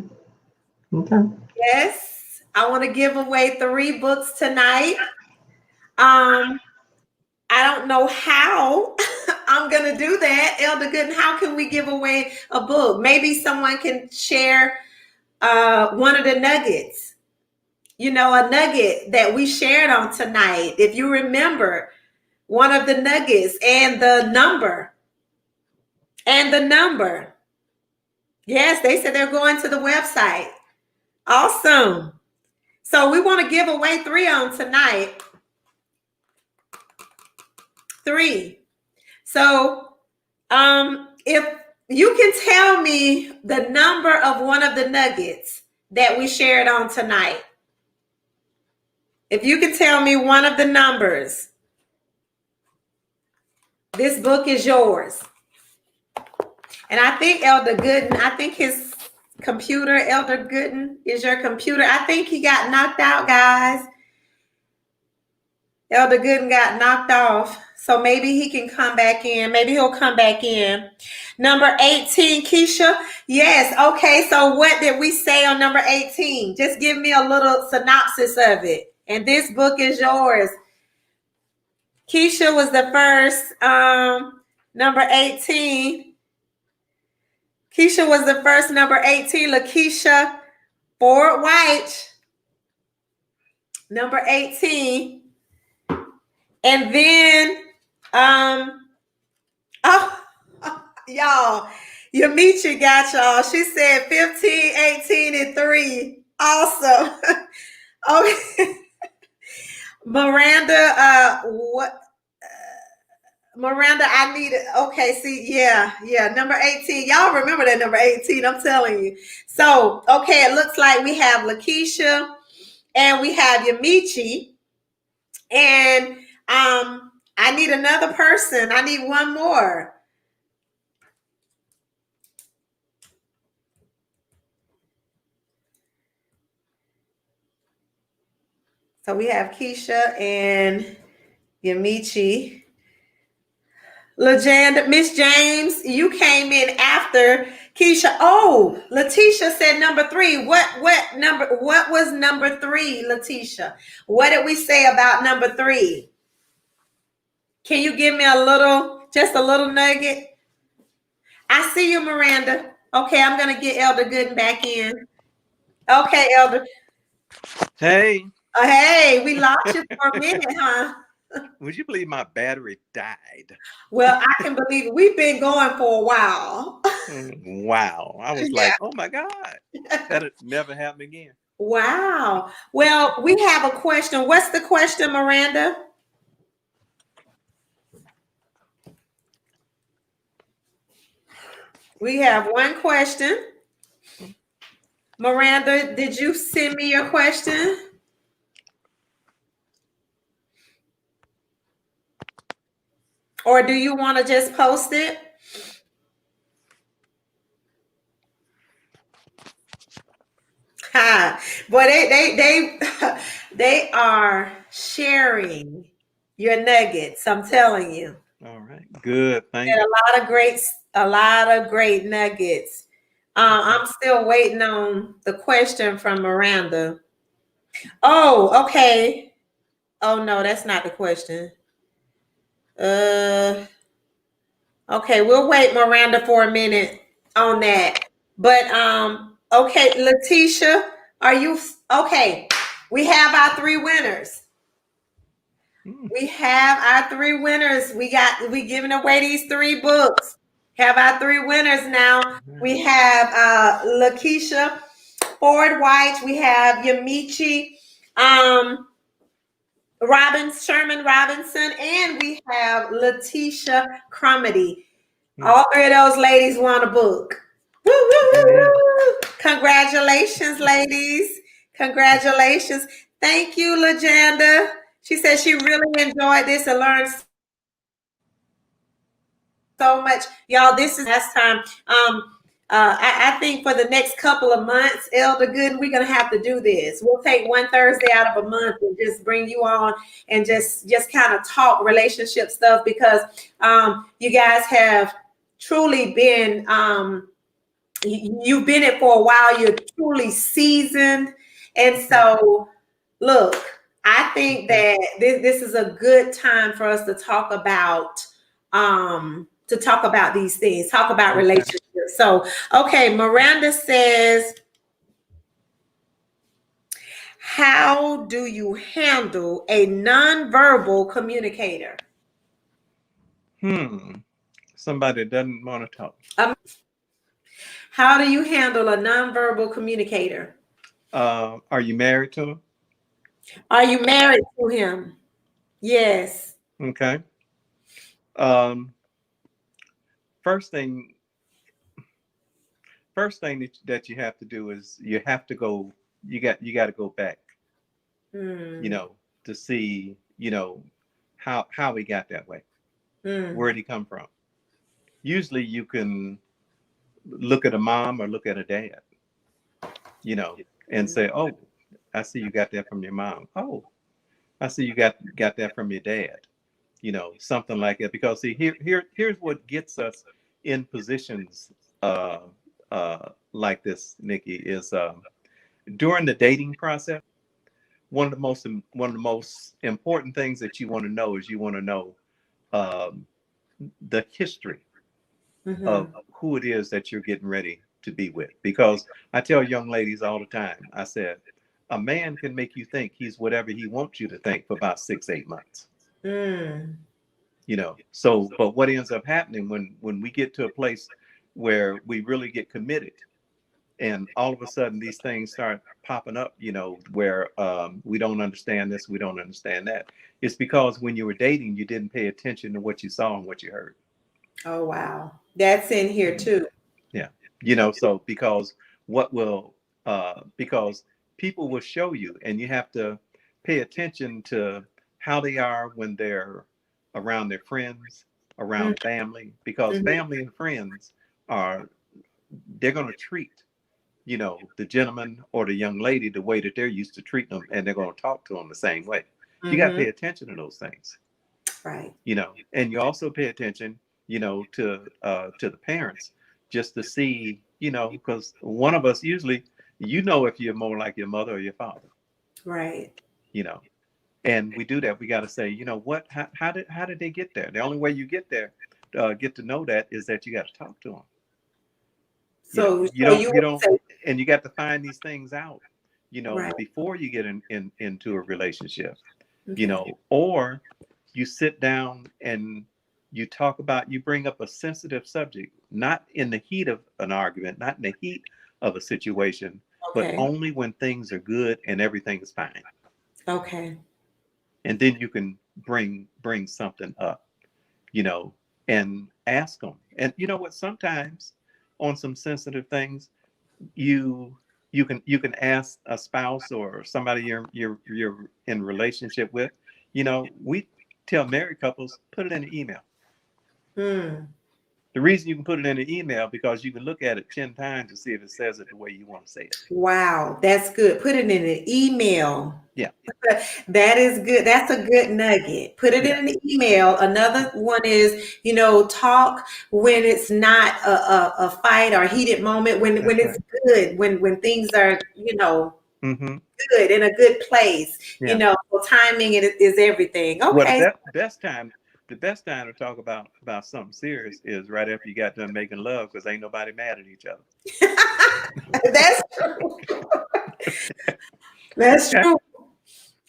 Speaker 2: Yes, I want to give away 3 books tonight. I don't know how I'm going to do that. Elder Goodin, how can we give away a book? Maybe someone can share one of the nuggets. You know, a nugget that we shared on tonight. If you remember one of the nuggets and the number. Yes, they said they're going to the website. Awesome. So we want to give away 3 on tonight. 3. So if you can tell me the number of one of the nuggets that we shared on tonight. If you can tell me one of the numbers, this book is yours. And I think Elder Goodin, his computer, Elder Goodin, is your computer. I think he got knocked out, guys. Elder Goodin got knocked off. So maybe he can come back in. Maybe he'll come back in. Number 18, Keisha. Yes. Okay. So what did we say on number 18? Just give me a little synopsis of it. And this book is yours. Keisha was the first. Number 18. Keisha was the first, number 18. Lakeisha Ford White, number 18. And then, y'all, Yamichi got y'all. She said 15, 18, and 3. Awesome. Okay. Miranda, Miranda, I need it. Okay, see, yeah, number 18. Y'all remember that number 18, I'm telling you. So, okay, it looks like we have Lakeisha and we have Yamichi. And I need another person. I need one more. So we have Keisha and Yamichi. Legend, Miss James, you came in after Keisha. Oh, Letitia said number 3. What was number 3, Letitia? What did we say about number 3? Can you give me just a little nugget? I see you, Miranda. Okay, I'm gonna get Elder Goodin back in. Okay, Elder.
Speaker 3: Hey.
Speaker 2: Hey, we lost you for a minute, huh?
Speaker 3: Would you believe my battery died?
Speaker 2: Well, I can believe it. We've been going for a while.
Speaker 3: Wow. I was like, oh my God. That'll never happen again.
Speaker 2: Wow. Well, we have a question. What's the question, Miranda? We have one question. Miranda, did you send me your question? Or do you want to just post it? Ha. Boy, they are sharing your nuggets. I'm telling you.
Speaker 3: All right. Good. Thank
Speaker 2: And
Speaker 3: you.
Speaker 2: a lot of great nuggets. I'm still waiting on the question from Miranda. Oh, okay. Oh no, that's not the question. Uh, okay, we'll wait, Miranda, for a minute on that. But okay, Letitia, are you okay? We have our three winners.
Speaker 3: Mm.
Speaker 2: We have our three winners. We giving away these three books. Have our three winners now. We have Lakeisha Ford White. We have Yamichi Sherman Robinson, and we have Letitia Crumity. All three of those ladies won a book. Woo, woo, woo,
Speaker 3: Amen.
Speaker 2: woo. Congratulations, ladies. Congratulations. Thank you, Legenda. She said she really enjoyed this and learned so much. Y'all, this is last time. I think for the next couple of months, Elder Goodin, we're gonna have to do this. We'll take one Thursday out of a month and just bring you on and just kind of talk relationship stuff, because you guys have truly been you've been it for a while. You're truly seasoned, and so look, I think that this is a good time for us to talk about these things, talk about
Speaker 3: Okay.
Speaker 2: relationships. So, okay, Miranda says, how do you handle a nonverbal communicator?
Speaker 3: Somebody doesn't want to talk.
Speaker 2: How do you handle a nonverbal communicator?
Speaker 3: Are you married to him?
Speaker 2: Are you married to him? Yes.
Speaker 3: Okay. Um, first thing, that you have to do is you have to go. You got to go back.
Speaker 2: Mm,
Speaker 3: To see, how he got that way.
Speaker 2: mm,
Speaker 3: Where did he come from? Usually, you can look at a mom or look at a dad, and say, "Oh, I see you got that from your mom. Oh, I see you got that from your dad." Something like that. Because see, here's what gets us in positions like this, Nikki, is during the dating process. One of the most important things that you want to know is you want to know um, the history of
Speaker 2: mhm.
Speaker 3: who it is that you're getting ready to be with. Because I tell young ladies all the time, I said, a man can make you think he's whatever he wants you to think for about 6-8 months.
Speaker 2: Mm.
Speaker 3: So but what ends up happening when we get to a place where we really get committed, and all of a sudden these things start popping up, where we don't understand this, we don't understand that. It's because when you were dating, you didn't pay attention to what you saw and what you heard.
Speaker 2: Oh wow. That's in here too.
Speaker 3: Yeah. So because people will show you, and you have to pay attention to how they are when they're around their friends,
Speaker 2: Mm,
Speaker 3: around family, because
Speaker 2: mhm,
Speaker 3: family and friends are they're going to treat, the gentleman or the young lady the way that they're used to treating them, and they're going to talk to them the same way. You got to
Speaker 2: mhm.
Speaker 3: pay attention to those things.
Speaker 2: Right.
Speaker 3: And you also pay attention, to the parents, just to see, because one of us usually, if you're more like your mother or your father,
Speaker 2: Right.
Speaker 3: you know, and we do that. We got to say, what, how did they get there? The only way you get there, get to know that, is that you got to talk to them.
Speaker 2: So
Speaker 3: You
Speaker 2: so
Speaker 3: don't,
Speaker 2: you
Speaker 3: you
Speaker 2: would
Speaker 3: don't,
Speaker 2: say
Speaker 3: and you got to find these things out,
Speaker 2: right.
Speaker 3: before you get into a relationship,
Speaker 2: Okay.
Speaker 3: or you sit down and you bring up a sensitive subject, not in the heat of an argument, not in the heat of a situation, but
Speaker 2: Okay.
Speaker 3: only when things are good and everything is fine.
Speaker 2: Okay.
Speaker 3: And then you can bring something up, you know, and ask them. And you know what? Sometimes on some sensitive things, you you can ask a spouse or somebody you're in relationship with. We tell married couples, put it in an email.
Speaker 2: Hmm.
Speaker 3: The reason you can put it in an email because you can look at it 10 times to see if it says it the way you want to say it.
Speaker 2: Wow, that's good. Put it in an email.
Speaker 3: Yeah.
Speaker 2: That is good. That's a good nugget. Put it in an email. Another one is, talk when it's not a fight or a heated moment, when it's good, when things are,
Speaker 3: Mm-hmm.
Speaker 2: good, in a good place.
Speaker 3: Yeah.
Speaker 2: So timing is everything.
Speaker 3: Well,
Speaker 2: Okay.
Speaker 3: the best time to talk about something serious is right after you got done making love, because ain't nobody mad at each other.
Speaker 2: That's true. That's true.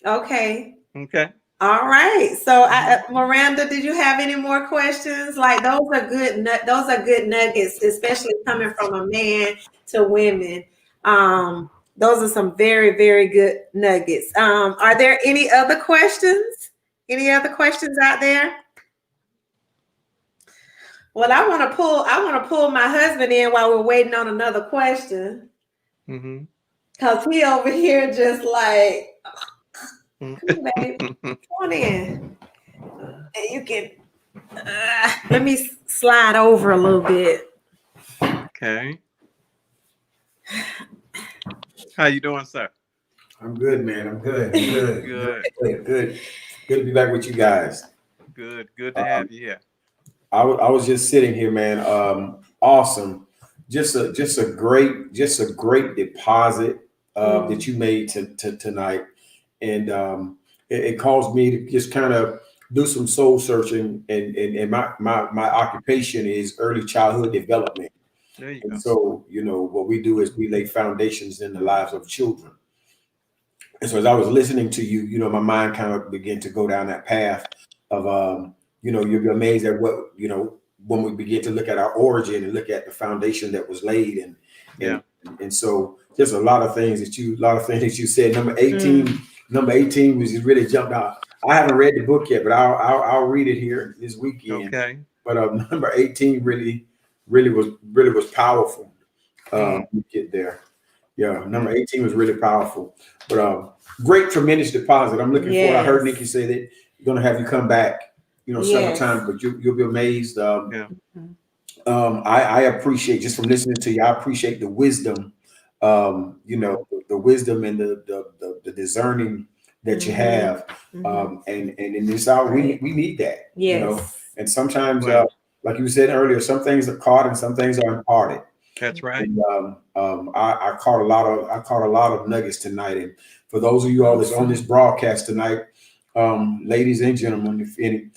Speaker 2: Okay.
Speaker 3: Okay.
Speaker 2: All right. So, Miranda, did you have any more questions? Like those are good. Those are good nuggets, especially coming from a man to women. Those are some very, very good nuggets. Are there any other questions? Any other questions out there? Well, I want to pull my husband in while we're waiting on another question.
Speaker 3: Mm-hmm.
Speaker 2: Cause he over here just like,
Speaker 3: Mm-hmm.
Speaker 2: babe, come on in. And you can let me slide over a little bit.
Speaker 3: Okay. How you doing, sir?
Speaker 4: I'm good, man. I'm good. I'm good.
Speaker 3: Good.
Speaker 4: Good to be back with you guys.
Speaker 3: Good to have you here.
Speaker 4: I was just sitting here, man. Awesome. Just a great deposit that you made tonight, and it caused me to just kind of do some soul searching. And my occupation is early childhood development.
Speaker 3: There you
Speaker 4: And
Speaker 3: go.
Speaker 4: so, what we do is we lay foundations in the lives of children. And so as I was listening to you, my mind kind of began to go down that path of, you'll be amazed at what, when we begin to look at our origin and look at the foundation that was laid. And so just a lot of things that you said. Number 18 was just really jumped out. I haven't read the book yet, but I'll read it here this weekend.
Speaker 3: Okay.
Speaker 4: But number 18 really was powerful. We get there. Yeah, number 18 was really powerful. But great, tremendous deposit. I'm looking forward. I heard Nikki say that you're going to have you come back, several times, but you'll be amazed. I appreciate, just from listening to you, I appreciate the wisdom, the wisdom and the discerning that you have. And in this hour, we need that, and sometimes, like you said earlier, some things are caught and some things are imparted.
Speaker 3: That's right.
Speaker 4: And I caught a lot of nuggets tonight. And for those of you all that's on this broadcast tonight, ladies and gentlemen, if any,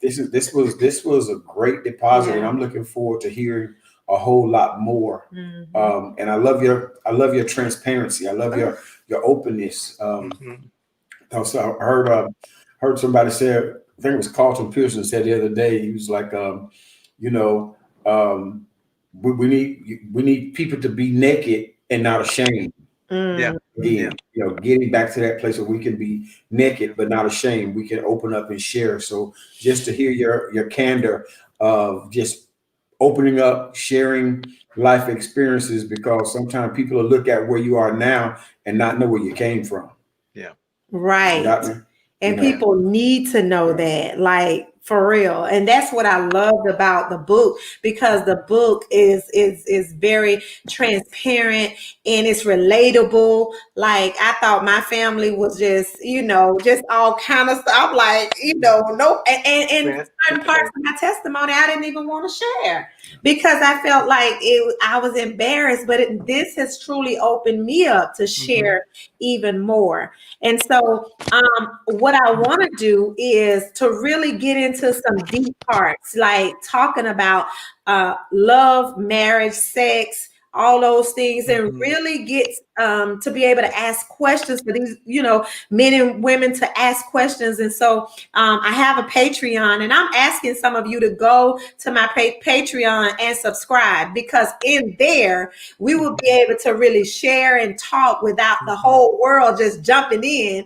Speaker 4: this was a great deposit, and I'm looking forward to hearing a whole lot more. And I love your transparency. I love your openness. Also, I heard somebody say, I think it was Carlton Pearson said the other day, he was like, we need people to be naked and not ashamed. Again, getting back to that place where we can be naked but not ashamed. We can open up and share. So just to hear your candor of just opening up, sharing life experiences, because sometimes people will look at where you are now and not know where you came from.
Speaker 3: Yeah.
Speaker 2: Right. And people need to know that, like, for real. And that's what I loved about the book, because the book is very transparent and it's relatable. Like, I thought my family was just, just all kind of stuff. I'm like, no. And certain parts of my testimony I didn't even want to share because I felt like I was embarrassed. But this has truly opened me up to share even more. And so what I want to do is to really get into some deep parts, like talking about love, marriage, sex, all those things, and really get to be able to ask questions for these, men and women to ask questions. And so I have a Patreon, and I'm asking some of you to go to my Patreon and subscribe, because in there we will be able to really share and talk without the whole world just jumping in,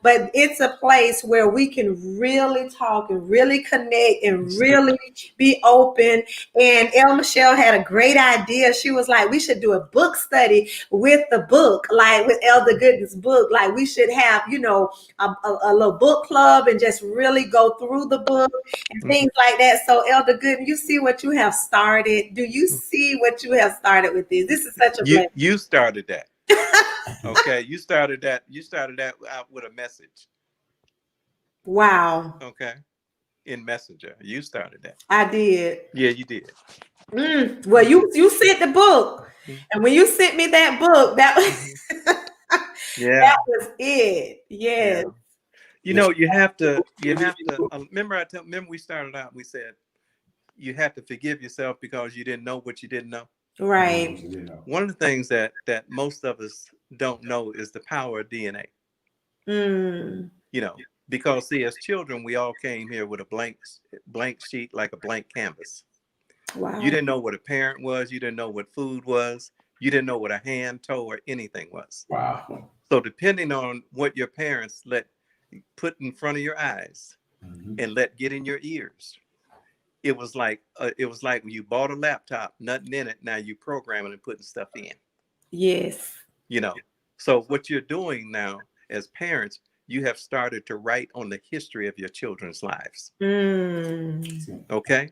Speaker 2: but it's a place where we can really talk and really connect and really be open. And El Michelle had a great idea. She was like, we should do a book study with the book, like with Elder Goodin's book. Like we should have, you know, a little book club and just really go through the book and things like that. So Elder Goodin, you see what you have started. Do you see what you have started with this? This is such a blessing.
Speaker 3: You started that. Okay, you started that out with a message.
Speaker 2: Wow.
Speaker 3: Okay, in Messenger, you started that.
Speaker 2: I did.
Speaker 3: Yeah, you did.
Speaker 2: Well, you sent the book, and when you sent me that book, that was that was it. Yes.
Speaker 3: Yeah. You know, you have to. Remember, remember we started out. We said you have to forgive yourself because you didn't know what you didn't know.
Speaker 2: Right.
Speaker 3: One of the things that most of us don't know is the power of DNA. You know, because see, as children, we all came here with a blank sheet, like a blank canvas.
Speaker 2: Wow.
Speaker 3: You didn't know what a parent was. You didn't know what food was. You didn't know what a hand, toe, or anything was.
Speaker 4: Wow.
Speaker 3: So depending on what your parents let put in front of your eyes and let get in your ears, it was like when you bought a laptop, nothing in it. Now you programming and putting stuff in.
Speaker 2: Yes.
Speaker 3: You know. So what you're doing now as parents, you have started to write on the history of your children's lives. Okay.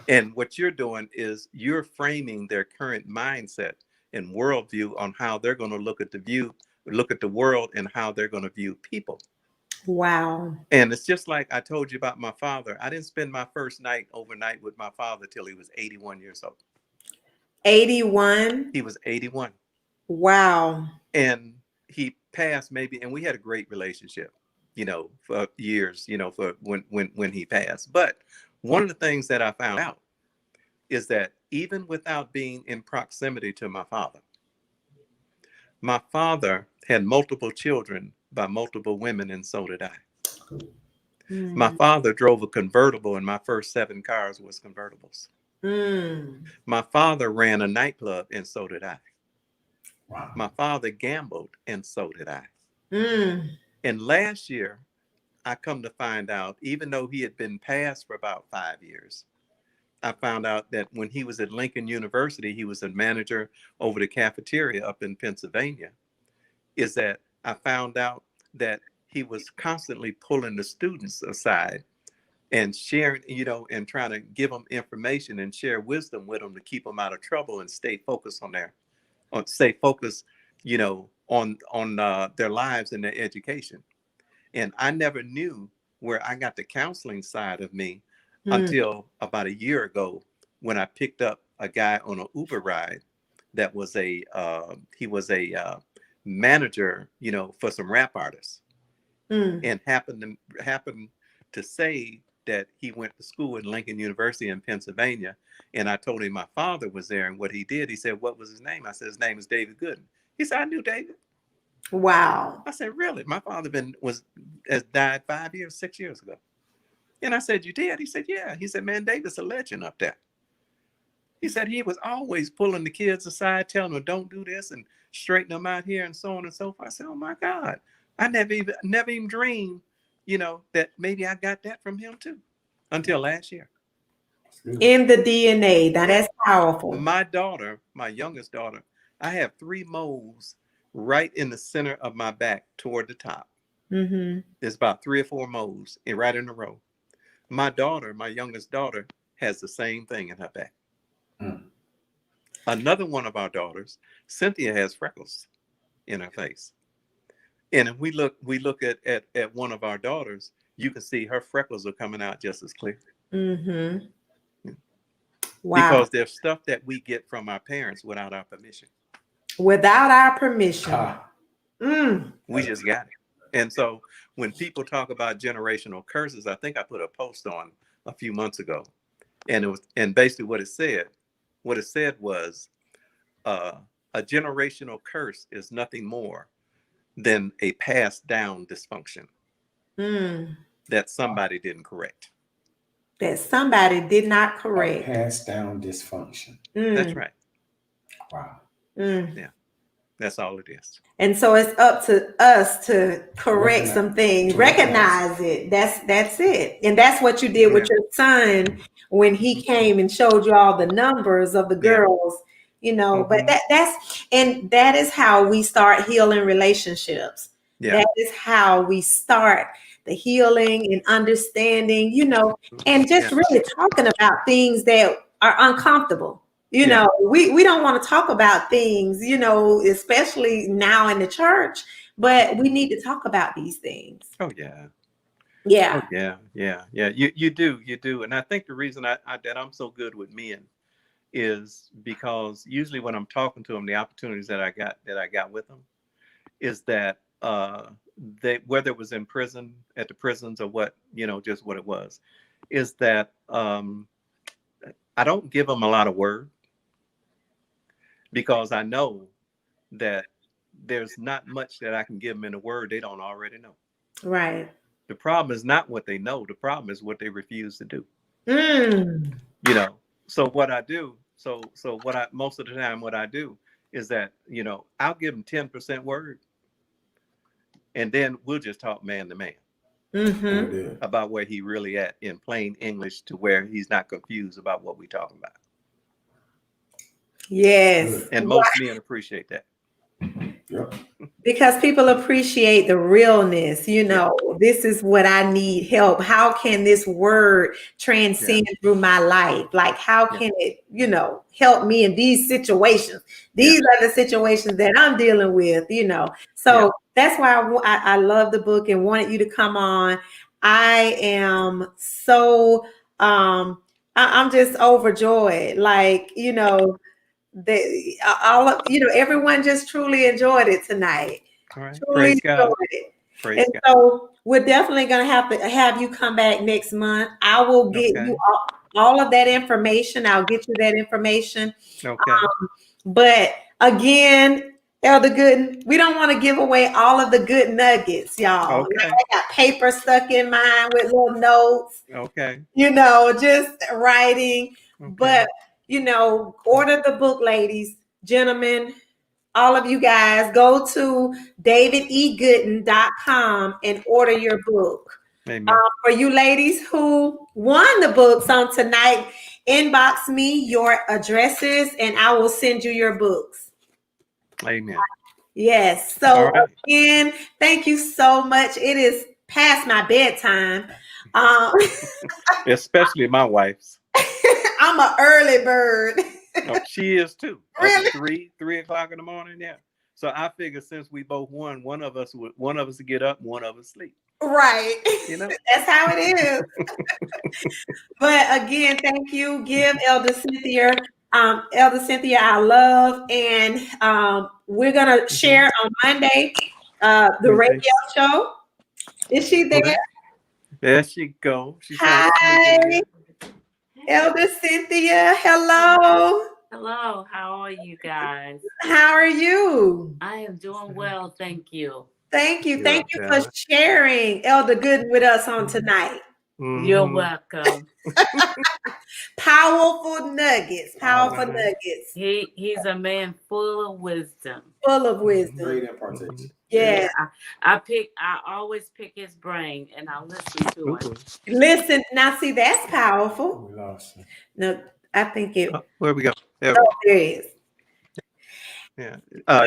Speaker 3: And what you're doing is you're framing their current mindset and worldview on how they're going to look at the world and how they're going to view people.
Speaker 2: Wow.
Speaker 3: And it's just like I told you about my father. I didn't spend my first night overnight with my father till he was 81 years old.
Speaker 2: 81?
Speaker 3: He was 81.
Speaker 2: Wow.
Speaker 3: And he passed and we had a great relationship, you know, for years, you know, for when he passed. But one of the things that I found out is that even without being in proximity to my father had multiple children by multiple women, and so did I. My father drove a convertible, and my first 7 cars was convertibles. My father ran a nightclub, and so did I. Wow. My father gambled, and so did I. And last year, I come to find out, even though he had been passed for about 5 years, I found out that when he was at Lincoln University, he was a manager over the cafeteria up in Pennsylvania, is that I found out that he was constantly pulling the students aside and sharing, you know, and trying to give them information and share wisdom with them to keep them out of trouble and stay focused you know, on their lives and their education. And I never knew where I got the counseling side of me until about a year ago, when I picked up a guy on an Uber ride that was he was a manager, you know, for some rap artists, and happened to say that he went to school at Lincoln University in Pennsylvania. And I told him my father was there, and what he did, he said, "What was his name?" I said, "His name is David Goodin." He said, "I knew David."
Speaker 2: Wow.
Speaker 3: I said, "Really?" My father has died 6 years ago. And I said, "You did?" He said, "Yeah." He said, "Man, David's a legend up there." He said he was always pulling the kids aside, telling them, "Don't do this," and straighten them out here, and so on and so forth. I said, "Oh my God, I never even dreamed, you know, that maybe I got that from him too," until last year.
Speaker 2: In the DNA. Now that's powerful.
Speaker 3: My daughter, my youngest daughter, I have 3 moles right in the center of my back toward the top. There's about 3 or 4 moles right in a row. My daughter, my youngest daughter, has the same thing in her back. Another one of our daughters, Cynthia, has freckles in her face. And if we look at one of our daughters, you can see her freckles are coming out just as clear. Wow. Because there's stuff that we get from our parents without our permission.
Speaker 2: Without our permission.
Speaker 3: We just got it. And so when people talk about generational curses, I think I put a post on a few months ago, and basically what it said was a generational curse is nothing more than a passed down dysfunction that somebody didn't correct.
Speaker 2: That somebody did not correct.
Speaker 4: A passed down dysfunction.
Speaker 3: That's right.
Speaker 4: Wow.
Speaker 3: Yeah. That's all it is.
Speaker 2: And so it's up to us to correct some things, recognize it. That's it. And that's what you did with your son when he came and showed you all the numbers of the girls. you know, but that is how we start healing relationships.
Speaker 3: Yeah.
Speaker 2: That is how we start the healing and understanding, you know, and just really talking about things that are uncomfortable. You know, we don't want to talk about things, you know, especially now in the church, but we need to talk about these things.
Speaker 3: Oh yeah.
Speaker 2: Yeah.
Speaker 3: Oh yeah. You do. And I think the reason that I'm so good with men is because usually when I'm talking to them, the opportunities that I got with them is that they, whether it was in prison, at the prisons, or what, you know, just what it was, is that I don't give them a lot of word, because I know that there's not much that I can give them in a word they don't already know.
Speaker 2: Right.
Speaker 3: The problem is not what they know. The problem is what they refuse to do.
Speaker 2: Mm.
Speaker 3: You know, so what I do, so what I, most of the time, what I do is that, you know, I'll give them 10% word, and then we'll just talk man to man about where he really at in plain English, to where he's not confused about what we're talking about.
Speaker 2: Yes.
Speaker 3: And most men appreciate that.
Speaker 4: Yep.
Speaker 2: Because people appreciate the realness, you know, this is what I need help. How can this word transcend through my life? Like, how can it, you know, help me in these situations? These are the situations that I'm dealing with, you know. So that's why I love the book and wanted you to come on. I am so, I'm just overjoyed. Like, you know, all of, you know, everyone just truly enjoyed it tonight.
Speaker 3: All right.
Speaker 2: Truly
Speaker 3: Praise God.
Speaker 2: enjoyed it.
Speaker 3: Praise
Speaker 2: And
Speaker 3: God.
Speaker 2: so we're definitely going to have you come back next month. I will get you all of that information. I'll get you that information.
Speaker 3: Okay.
Speaker 2: But again, Elder Goodin, we don't want to give away all of the good nuggets, y'all.
Speaker 3: Okay.
Speaker 2: I got paper stuck in mine with little notes.
Speaker 3: Okay.
Speaker 2: You know, just writing.
Speaker 3: Okay.
Speaker 2: But, you know, order the book, ladies, gentlemen, all of you guys, go to davidegoodin.com and order your book.
Speaker 3: Amen.
Speaker 2: For you ladies who won the books on tonight, inbox me your addresses and I will send you your books.
Speaker 3: Amen.
Speaker 2: Yes. So
Speaker 3: right.
Speaker 2: Again, thank you so much. It is past my bedtime.
Speaker 3: Especially my wife's.
Speaker 2: I'm an early bird.
Speaker 3: Oh, she is too.
Speaker 2: Really?
Speaker 3: 3 o'clock in the morning. Yeah. So I figure since we both won, one of us would get up, one of us sleep.
Speaker 2: Right.
Speaker 3: You know,
Speaker 2: that's how it is. But again, thank you. Give Elder Cynthia, our love, and we're gonna share on Monday the radio show. Is she there?
Speaker 3: There she go. She
Speaker 2: Hi, Elder Cynthia. Hello.
Speaker 5: Hello, how are you guys?
Speaker 2: How are you?
Speaker 5: I am doing well, thank you.
Speaker 2: Thank you. Thank you for sharing Elder Goodin with us on tonight.
Speaker 5: You're welcome.
Speaker 2: Powerful nuggets. Powerful nuggets.
Speaker 5: He's a man full of wisdom.
Speaker 2: Full of wisdom.
Speaker 4: Great impartation.
Speaker 2: Yeah.
Speaker 5: I always pick his brain and I listen to him.
Speaker 2: Listen, now see, that's powerful.
Speaker 4: We lost him.
Speaker 2: No, I think it.
Speaker 3: Where we go? There
Speaker 2: it is.
Speaker 3: Yeah.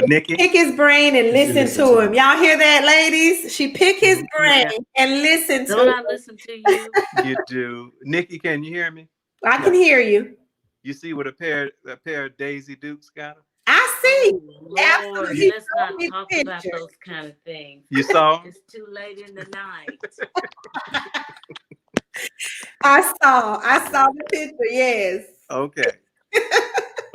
Speaker 3: Nikki.
Speaker 2: Pick his brain and listen to him. Y'all hear that, ladies? She pick his brain and listen to him.
Speaker 5: Don't I listen to you?
Speaker 3: You do. Nikki, can you hear me?
Speaker 2: I can hear you.
Speaker 3: You see what a pair of Daisy Dukes got?
Speaker 2: I see.
Speaker 5: Oh, Lord, let's not talk about those kind of things.
Speaker 3: You saw?
Speaker 5: It's too late in the night.
Speaker 2: I saw the picture, yes.
Speaker 3: Okay.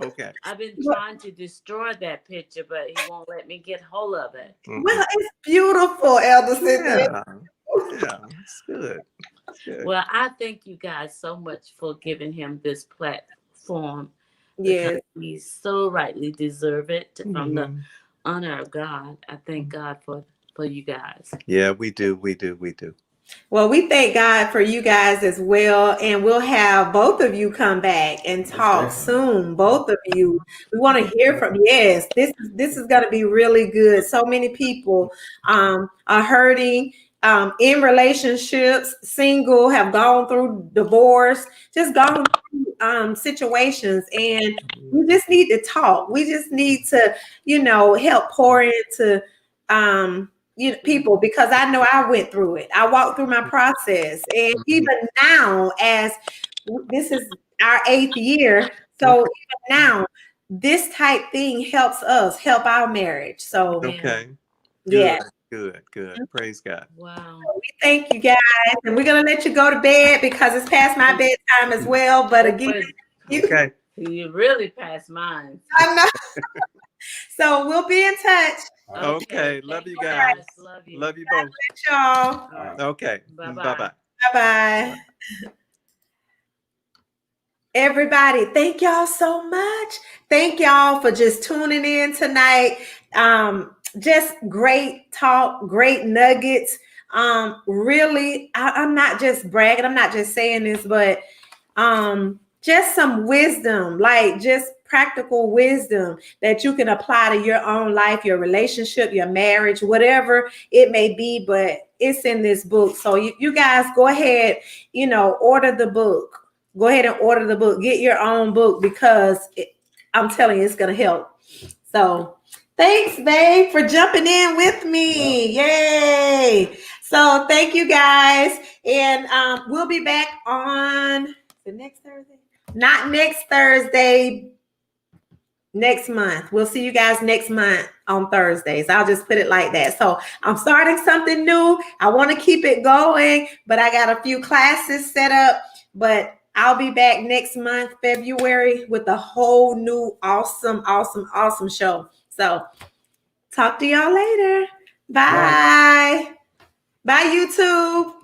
Speaker 3: Okay.
Speaker 5: I've been trying to destroy that picture, but he won't let me get hold of it.
Speaker 2: Well, it's beautiful, Elder Cynthia.
Speaker 3: Yeah, it's good.
Speaker 5: Well, I thank you guys so much for giving him this platform.
Speaker 2: Yes.
Speaker 5: He so rightly deserve it from the honor of God. I thank God for you guys.
Speaker 3: Yeah, we do.
Speaker 2: Well, we thank God for you guys as well. And we'll have both of you come back and talk soon. Both of you. We want to hear from you. Yes, this is going to be really good. So many people are hurting in relationships, single, have gone through divorce, just gone through situations, and we just need to talk. We just need to, help pour into people, because I know I went through it. I walked through my process, and even now, as this is our 8th year, so even now, this type thing helps us help our marriage. So
Speaker 3: Okay.
Speaker 2: yeah.
Speaker 3: Good. Praise God.
Speaker 5: Wow.
Speaker 2: We thank you guys, and we're gonna let you go to bed because it's past my bedtime as well. But again,
Speaker 3: Okay.
Speaker 5: You really passed mine.
Speaker 2: I know. So we'll be in touch.
Speaker 3: Okay. Love you guys.
Speaker 5: Love you.
Speaker 3: Love you both.
Speaker 2: Y'all.
Speaker 3: Okay.
Speaker 5: Bye-bye.
Speaker 3: Bye-bye.
Speaker 2: Bye-bye. Everybody, thank y'all so much. Thank y'all for just tuning in tonight. Just great talk, great nuggets. Really, I'm not just bragging. I'm not just saying this, but just some wisdom, like just practical wisdom that you can apply to your own life, your relationship, your marriage, whatever it may be. But it's in this book. So you guys go ahead, order the book. Go ahead and order the book. Get your own book, because I'm telling you, it's going to help. So thanks, babe, for jumping in with me. Yay. So thank you, guys. And we'll be back on the next Thursday. Not next Thursday, next month. We'll see you guys next month on Thursdays. I'll just put it like that. So I'm starting something new. I want to keep it going, but I got a few classes set up. But I'll be back next month, February, with a whole new awesome show. So talk to y'all later. Bye. Bye, YouTube.